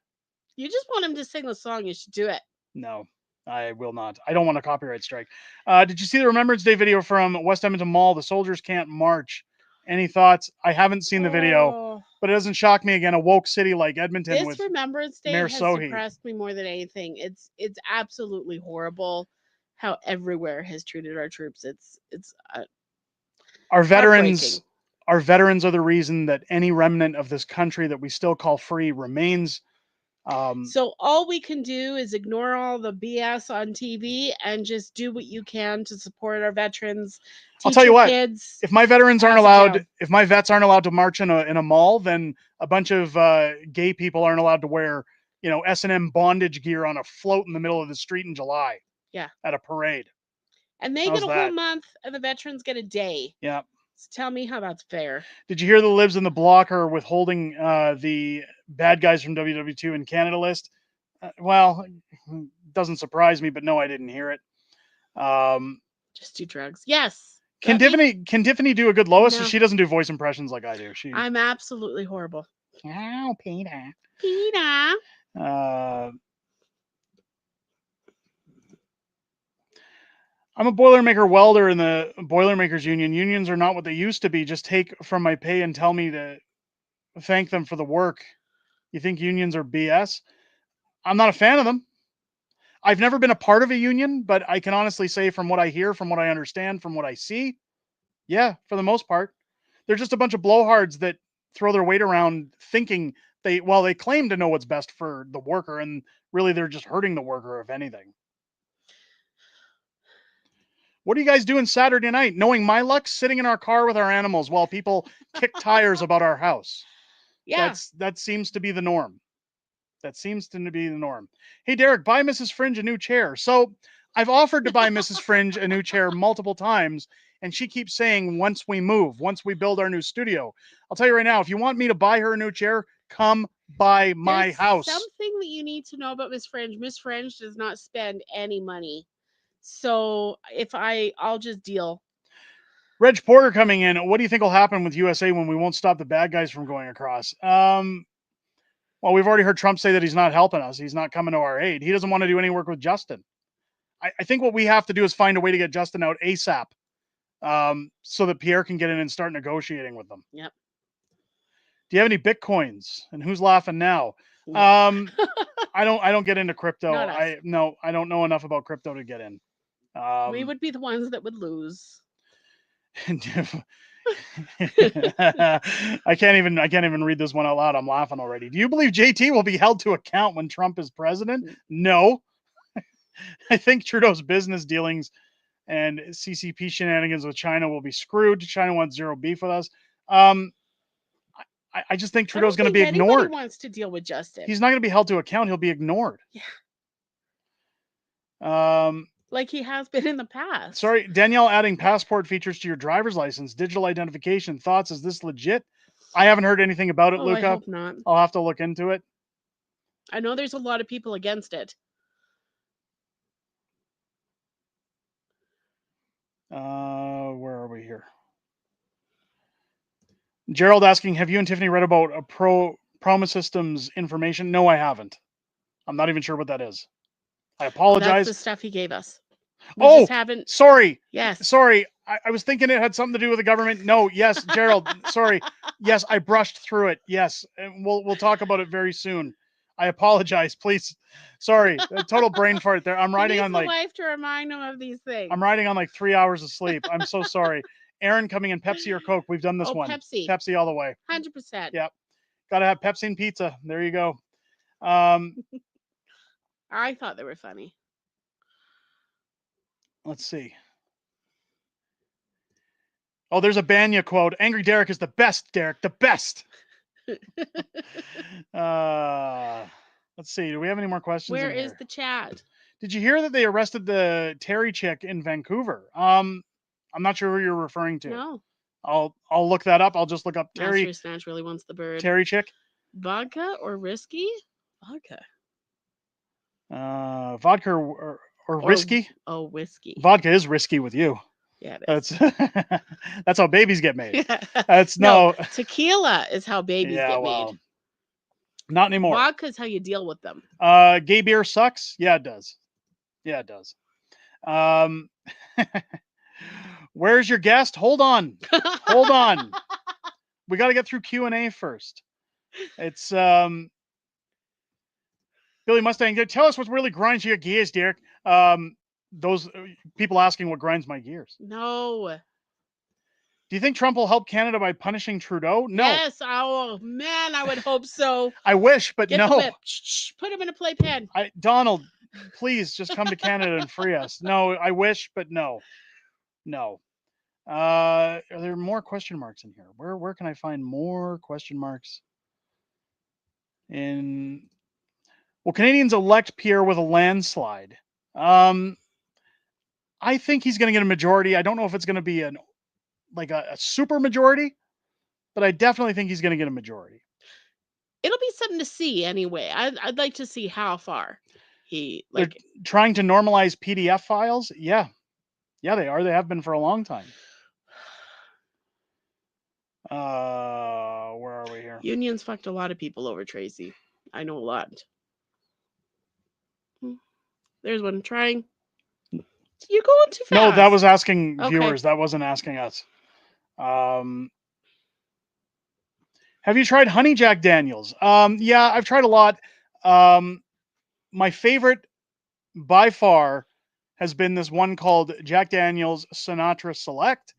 You just want him to sing the song. You should do it. No, I will not. I don't want a copyright strike. Did you see the Remembrance Day video from West Edmonton Mall? The soldiers can't march. Any thoughts? I haven't seen the video, but it doesn't shock me. Again, a woke city like Edmonton. This with Remembrance Day Mayor has Sohi. depressed me more than anything. It's absolutely horrible how everywhere has treated our troops. It's our veterans. Our veterans are the reason that any remnant of this country that we still call free remains. So all we can do is ignore all the BS on TV and just do what you can to support our veterans. I'll tell you what, kids, if my veterans aren't pass it allowed, down. if my vets aren't allowed to march in a mall, then a bunch of gay people aren't allowed to wear, S&M bondage gear on a float in the middle of the street in July. Yeah. At a parade. And they How's get a whole that? month and the veterans get a day. Yeah. So tell me how that's fair. Did you hear the libs in the block are withholding the bad guys from WW2 in Canada list? Well, doesn't surprise me, but no, I didn't hear it. Just do drugs. Yes. Can Tiffany do a good Lois? No. She doesn't do voice impressions like I do. I'm absolutely horrible. Oh, Peter. Peter. I'm a Boilermaker welder in the Boilermakers Union. Unions are not what they used to be. Just take from my pay and tell me to thank them for the work. You think unions are BS? I'm not a fan of them. I've never been a part of a union, but I can honestly say from what I hear, from what I understand, from what I see, yeah, for the most part, they're just a bunch of blowhards that throw their weight around thinking they claim to know what's best for the worker, and really they're just hurting the worker, if anything. What are you guys doing Saturday night? Knowing my luck, sitting in our car with our animals while people kick tires about our house. Yeah. That seems to be the norm. That seems to be the norm. Hey, Derek, buy Mrs. Fringe a new chair. So I've offered to buy Mrs. Fringe a new chair multiple times, and she keeps saying, once we move, once we build our new studio. I'll tell you right now, if you want me to buy her a new chair, come by my house. Something that you need to know about Miss Fringe. Miss Fringe does not spend any money. So I'll just deal. Reg Porter coming in. What do you think will happen with USA when we won't stop the bad guys from going across? Well, we've already heard Trump say that he's not helping us. He's not coming to our aid. He doesn't want to do any work with Justin. I think what we have to do is find a way to get Justin out ASAP, so that Pierre can get in and start negotiating with them. Yep. Do you have any Bitcoins? And who's laughing now? I don't get into crypto. I don't know enough about crypto to get in. We would be the ones that would lose. I can't even read this one out loud. I'm laughing already. Do you believe JT will be held to account when Trump is president? No. I think Trudeau's business dealings and CCP shenanigans with China will be screwed. China wants zero beef with us. I just think Trudeau's going to be ignored. Anybody wants to deal with Justin. He's not going to be held to account. He'll be ignored. Yeah. Like he has been in the past. Sorry, Danielle, adding passport features to your driver's license, digital identification. Thoughts? Is this legit? I haven't heard anything about it, Luca. I hope not. I'll have to look into it. I know there's a lot of people against it. Where are we here? Gerald asking, have you and Tiffany read about a Promise Systems information? No, I haven't. I'm not even sure what that is. I apologize. That's the stuff he gave us. We just haven't. Sorry. Yes. Sorry. I was thinking it had something to do with the government. No. Yes, Gerald. Sorry. Yes, I brushed through it. Yes, and we'll talk about it very soon. I apologize. Please. Sorry. A total brain fart there. I'm riding on like life to remind him of these things. I'm riding on like 3 hours of sleep. I'm so sorry. Aaron coming in, Pepsi or Coke. We've done this one. Pepsi. Pepsi all the way. 100%. Yep. Got to have Pepsi and pizza. There you go. I thought they were funny. Let's see. Oh, there's a Banya quote. Angry Derek is the best, Derek. The best. Let's see. Do we have any more questions? Where is the chat? Did you hear that they arrested the Terry chick in Vancouver? I'm not sure who you're referring to. No. I'll look that up. I'll just look up Terry. Master Snatch really wants the bird. Terry chick. Vodka or risky? Vodka. Vodka or risky? Oh, whiskey. Vodka is risky with you. Yeah, it is. That's how babies get made. Yeah. That's no. Tequila is how babies get made. Not anymore. Vodka is how you deal with them. Gay beer sucks. Yeah, it does. Yeah, it does. Where's your guest? Hold on. Hold on. We got to get through Q&A first. It's Billy Mustang. Tell us what really grinds your gears, Derek. Those people asking what grinds my gears. No. Do you think Trump will help Canada by punishing Trudeau? No. Yes. Oh man, I would hope so. I wish, but Get no. the whip. Shh, put him in a playpen. Donald, please just come to Canada and free us. No, I wish, but no. No. Are there more question marks in here? Where can I find more question marks? Will Canadians elect Pierre with a landslide? I think he's going to get a majority. I don't know if it's going to be a super majority, but I definitely think he's going to get a majority. It'll be something to see anyway. I'd like to see how far he They're trying to normalize PDF files. Yeah, they are. They have been for a long time. Where are we here? Unions fucked a lot of people over, Tracy. I know a lot. There's one trying. You're going too fast. No, that was asking viewers. That wasn't asking us. Have you tried Honey Jack Daniels? Yeah, I've tried a lot. My favorite by far has been this one called Jack Daniels Sinatra Select.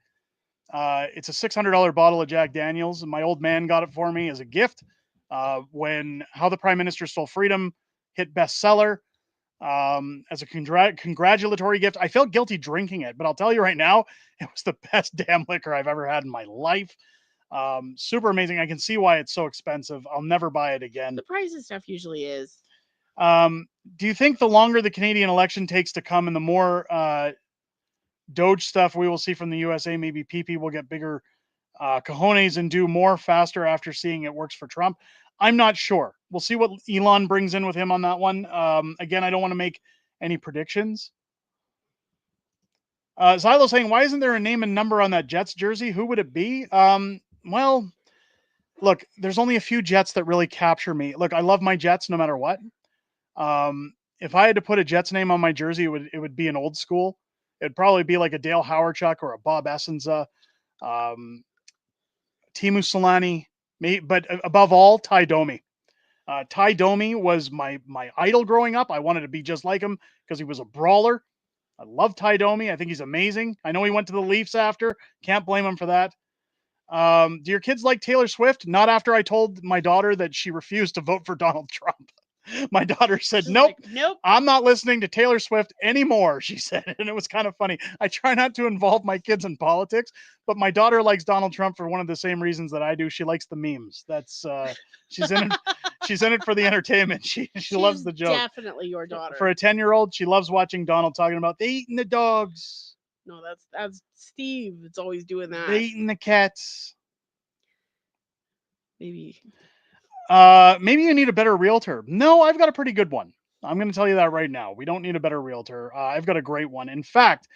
It's a $600 bottle of Jack Daniels. My old man got it for me as a gift when How the Prime Minister Stole Freedom hit bestseller. As a congratulatory gift. I felt guilty drinking it, but I'll tell you right now, it was the best damn liquor I've ever had in my life. Super amazing. I can see why it's so expensive. I'll never buy it again. The price of stuff usually is. Do you think the longer the Canadian election takes to come and the more Doge stuff we will see from the USA, maybe PP will get bigger cojones and do more faster after seeing it works for Trump? I'm not sure. We'll see what Elon brings in with him on that one. Again, I don't want to make any predictions. Xylo saying, why isn't there a name and number on that Jets jersey? Who would it be? Well, look, there's only a few Jets that really capture me. Look, I love my Jets no matter what. If I had to put a Jets name on my jersey, it would be an old school. It'd probably be like a Dale Hawerchuk or a Bob Essenza, Timu Solani, but above all, Ty Domi. Ty Domi was my idol growing up. I wanted to be just like him because he was a brawler. I love Ty Domi. I think he's amazing. I know he went to the Leafs after. Can't blame him for that. Do your kids like Taylor Swift? Not after I told my daughter that she refused to vote for Donald Trump. My daughter said, nope, I'm not listening to Taylor Swift anymore, she said. And it was kind of funny. I try not to involve my kids in politics, but my daughter likes Donald Trump for one of the same reasons that I do. She likes the memes. That's she's in it. She's in it for the entertainment. She loves the joke. Definitely your daughter. For a 10-year-old, she loves watching Donald talking about they eating the dogs. No, that's Steve. It's always doing that. They eating the cats. Maybe you need a better realtor. No, I've got a pretty good one. I'm going to tell you that right now. We don't need a better realtor. I've got a great one. In fact,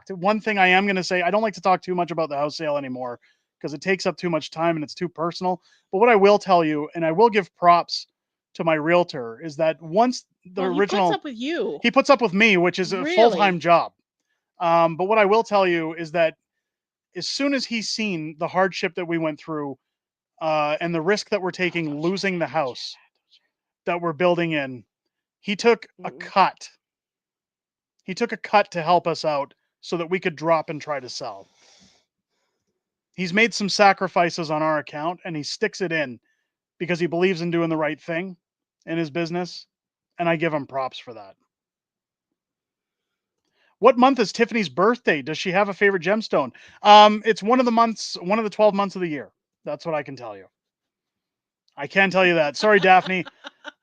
one thing I am going to say, I don't like to talk too much about the house sale anymore because it takes up too much time and it's too personal. But what I will tell you, and I will give props to my realtor, is that once the original... He puts up with you. He puts up with me, which is a full-time job. But what I will tell you is that as soon as he's seen the hardship that we went through, and the risk that we're taking losing the house that we're building in, he took a cut. He took a cut to help us out so that we could drop and try to sell. He's made some sacrifices on our account and he sticks it in because he believes in doing the right thing in his business. And I give him props for that. What month is Tiffany's birthday? Does she have a favorite gemstone? It's one of the 12 months of the year. That's what I can tell you. I can tell you that. Sorry, Daphne.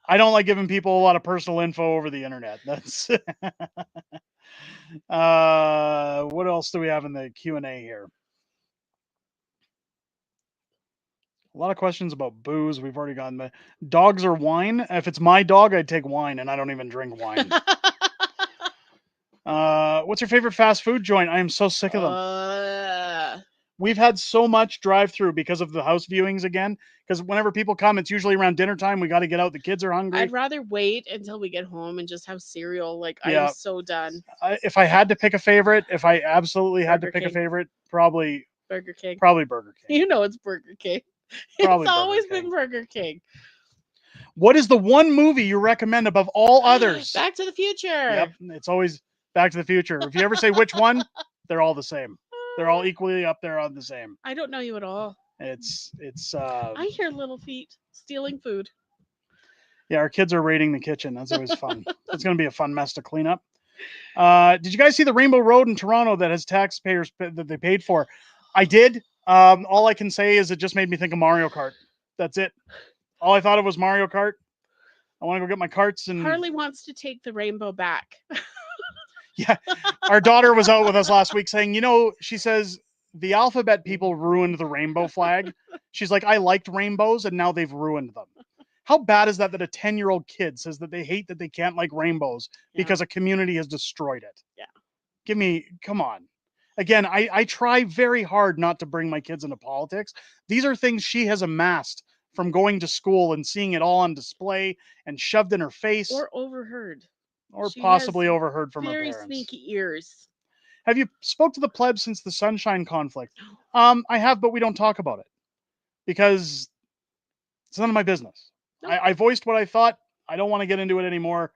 I don't like giving people a lot of personal info over the internet. That's what else do we have in the Q&A here? A lot of questions about booze. We've already gotten the dogs or wine. If it's my dog, I'd take wine, and I don't even drink wine. What's your favorite fast food joint? I am so sick of them. We've had so much drive-through because of the house viewings again. Because whenever people come, it's usually around dinner time. We got to get out. The kids are hungry. I'd rather wait until we get home and just have cereal. Like, yeah. I'm so done. If I had to pick a favorite, if I absolutely had to pick a favorite, probably Burger King. Probably Burger King. You know it's Burger King. Probably it's always been Burger King. What is the one movie you recommend above all others? Back to the Future. Yep, it's always Back to the Future. If you ever say which one, they're all the same. They're all equally up there on the same. I don't know you at all. It's I hear little feet stealing food. yeah, our kids are raiding the kitchen. That's always fun. It's going to be a fun mess to clean up. Did you guys see the Rainbow Road in Toronto that has taxpayers that they paid for? I did. All I can say is it just made me think of Mario Kart. That's it. All I thought of was Mario Kart. I want to go get my carts and Harley wants to take the rainbow back. yeah. Our daughter was out with us last week saying, you know, she says the alphabet people ruined the rainbow flag. She's like, I liked rainbows and now they've ruined them. How bad is that a 10-year-old kid says that they hate that they can't like rainbows because a community has destroyed it? Yeah. Come on. Again, I try very hard not to bring my kids into politics. These are things she has amassed from going to school and seeing it all on display and shoved in her face. Or overheard. Or She possibly has overheard from her very parents. sneaky ears. Have you spoke to the plebs since the Sunshine conflict? I have, but we don't talk about it because it's none of my business. Nope. I voiced what I thought. I don't want to get into it anymore.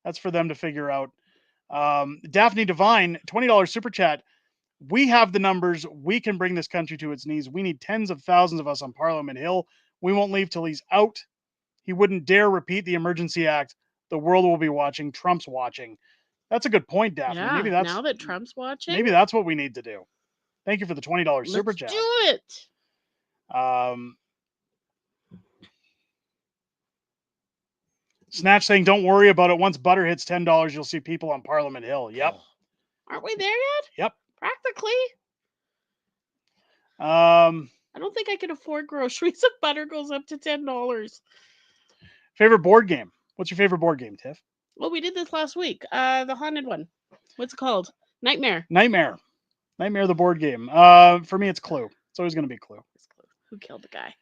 That's for them to figure out. Daphne Devine, $20 super chat. We have the numbers. We can bring this country to its knees. We need tens of thousands of us on Parliament Hill. We won't leave till he's out. He wouldn't dare repeat the Emergency Act. The world will be watching. Trump's watching. That's a good point, Daphne. Yeah, maybe that's now that Trump's watching. Maybe that's what we need to do. Thank you for the $20 super chat. Do it. Snatch saying, don't worry about it. Once butter hits $10, you'll see people on Parliament Hill. Yep. Aren't we there yet? Yep. Practically. I don't think I can afford groceries if butter goes up to $10. Favorite board game? What's your favorite board game, Tiff? Well, we did this last week. The haunted one. What's it called? Nightmare. Nightmare, the board game. For me, it's Clue. It's always going to be Clue. Who killed the guy?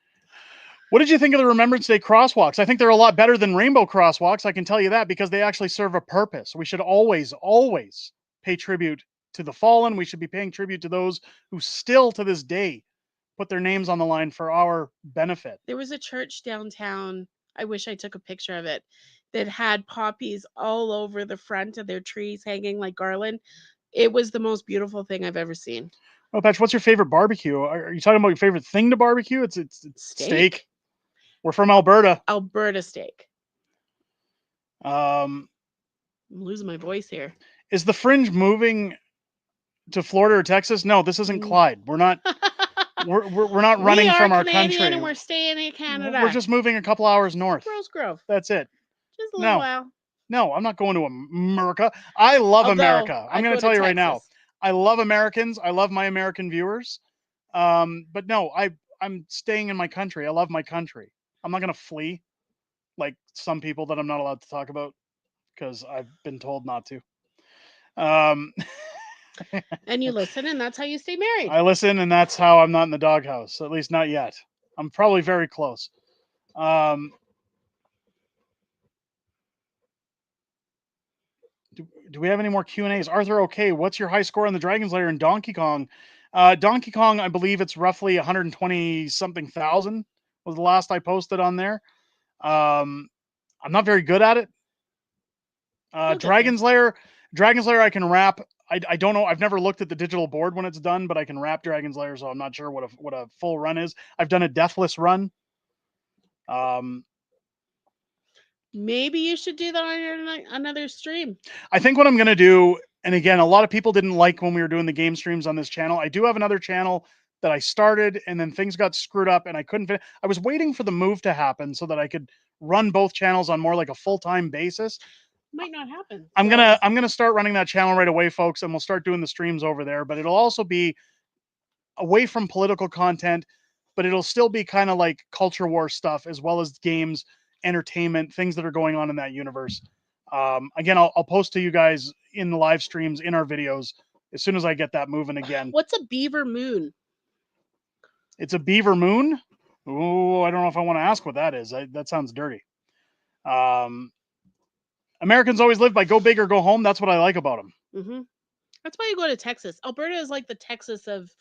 What did you think of the Remembrance Day crosswalks? I think they're a lot better than rainbow crosswalks. I can tell you that because they actually serve a purpose. We should always, always pay tribute to the fallen. We should be paying tribute to those who still to this day put their names on the line for our benefit. There was a church downtown. I wish I took a picture of it. That had poppies all over the front of their trees hanging like garland. It was the most beautiful thing I've ever seen. Oh, Patch, what's your favorite barbecue? Are you talking about your favorite thing to barbecue? It's steak. We're from Alberta. Alberta steak. I'm losing my voice here. Is the Fringe moving to Florida or Texas? No, this isn't Clyde. We're not. we're not running from our country. And we're staying in Canada. We're just moving a couple hours north. Rose Grove. That's it. Just a little while. No, I'm not going to America. I love America. I'm going to tell you right now. I love Americans. I love my American viewers. But no, I'm staying in my country. I love my country. I'm not going to flee like some people that I'm not allowed to talk about because I've been told not to. And you listen, and that's how you stay married. I listen, and that's how I'm not in the doghouse. At least not yet. I'm probably very close. Do we have any more Q&As? Arthur, okay, what's your high score on the Dragon's Lair in Donkey Kong? Donkey Kong, I believe it's roughly 120-something thousand was the last I posted on there. I'm not very good at it. Dragon's Lair, I can wrap. I don't know. I've never looked at the digital board when it's done, but I can wrap Dragon's Lair, so I'm not sure what a full run is. I've done a deathless run. Maybe you should do that on another stream. I think what I'm going to do, and again, a lot of people didn't like when we were doing the game streams on this channel. I do have another channel that I started, and then things got screwed up, and I couldn't fit. I was waiting for the move to happen so that I could run both channels on more like a full-time basis. Might not happen. I'm gonna start running that channel right away, folks, and we'll start doing the streams over there. But it'll also be away from political content, but it'll still be kind of like culture war stuff as well as games, entertainment, things that are going on in that universe. Again, I'll post to you guys in the live streams, in our videos, as soon as I get that moving again. What's a beaver moon? It's a beaver moon? Oh, I don't know if I want to ask what that is. That sounds dirty. Americans always live by go big or go home. That's what I like about them. Mm-hmm. That's why you go to Texas. Alberta is like the Texas of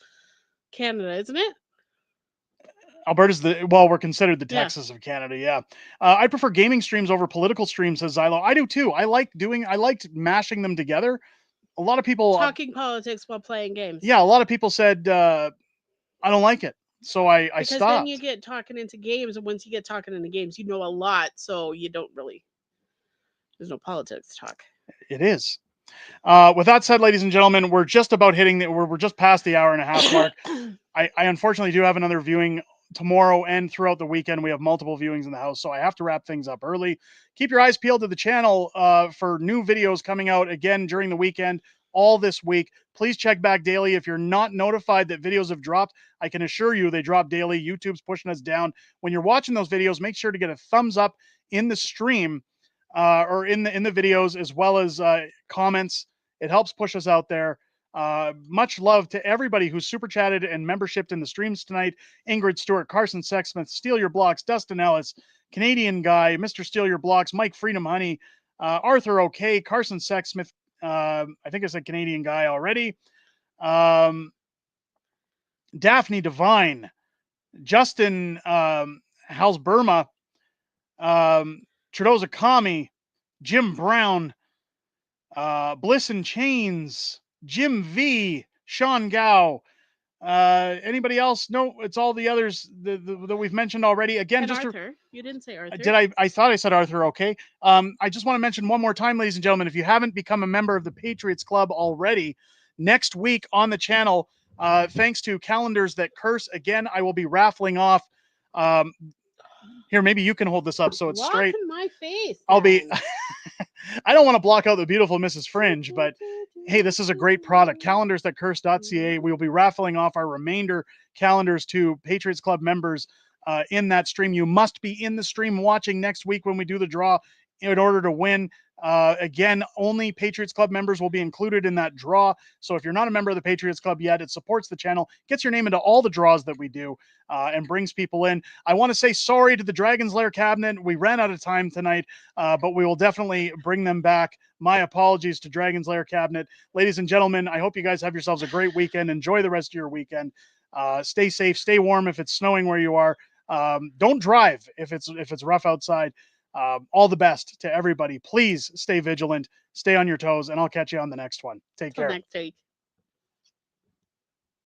Canada, isn't it? Alberta's we're considered the Texas of Canada. Yeah. I prefer gaming streams over political streams, says Zylo. I do too. I liked mashing them together. a lot of people talking politics while playing games. Yeah, a lot of people said I don't like it, so I Because stopped. then you get talking into games, and once you get talking into games, you know a lot, so you don't really. There's no politics talk. It is. With that said, ladies and gentlemen, we're just about hitting we're just past the hour and a half mark. I unfortunately do have another viewing tomorrow and throughout the weekend. We have multiple viewings in the house, so I have to wrap things up early. Keep your eyes peeled to the channel for new videos coming out again during the weekend, all this week. Please check back daily. If you're not notified that videos have dropped, I can assure you they drop daily. YouTube's pushing us down. When you're watching those videos, make sure to get a thumbs up in the stream or in the videos, as well as comments. It helps push us out there. Much love to everybody who super chatted and membershiped in the streams tonight. Ingrid Stewart, Carson Sexsmith, Steal Your Blocks, Dustin Ellis, Canadian Guy, Mr. Steal Your Blocks, Mike Freedom Honey, Arthur OK, Carson Sexsmith. I think I said Canadian Guy already. Daphne Divine, Justin Hals Burma, Trudeau's a commie, Jim Brown, Bliss and Chains, Jim V, Sean Gao. Anybody else? No, it's all the others that we've mentioned already. Again, and just Arthur. You didn't say Arthur. did I thought I said Arthur. Okay. I just want to mention one more time, ladies and gentlemen, if you haven't become a member of the Patriots Club already, next week on the channel, thanks to Calendars That Curse, again, I will be raffling off. Here, maybe you can hold this up so it's straight. In my face. I'll be. I don't want to block out the beautiful Mrs. Fringe, but hey, this is a great product. Calendarsthatcurse.ca. We will be raffling off our remainder calendars to Patriots Club members in that stream. You must be in the stream watching next week when we do the draw in order to win. Again, only Patriots Club members will be included in that draw. So if you're not a member of the Patriots Club yet, it supports the channel, gets your name into all the draws that we do, and brings people in. I want to say sorry to the Dragon's Lair cabinet. We ran out of time tonight, but we will definitely bring them back. My apologies to Dragon's Lair cabinet. Ladies and gentlemen, I hope you guys have yourselves a great weekend. Enjoy the rest of your weekend. Stay safe, stay warm if it's snowing where you are. Don't drive if it's rough outside. All the best to everybody. Please stay vigilant, stay on your toes, and I'll catch you on the next one. Take care. Next week.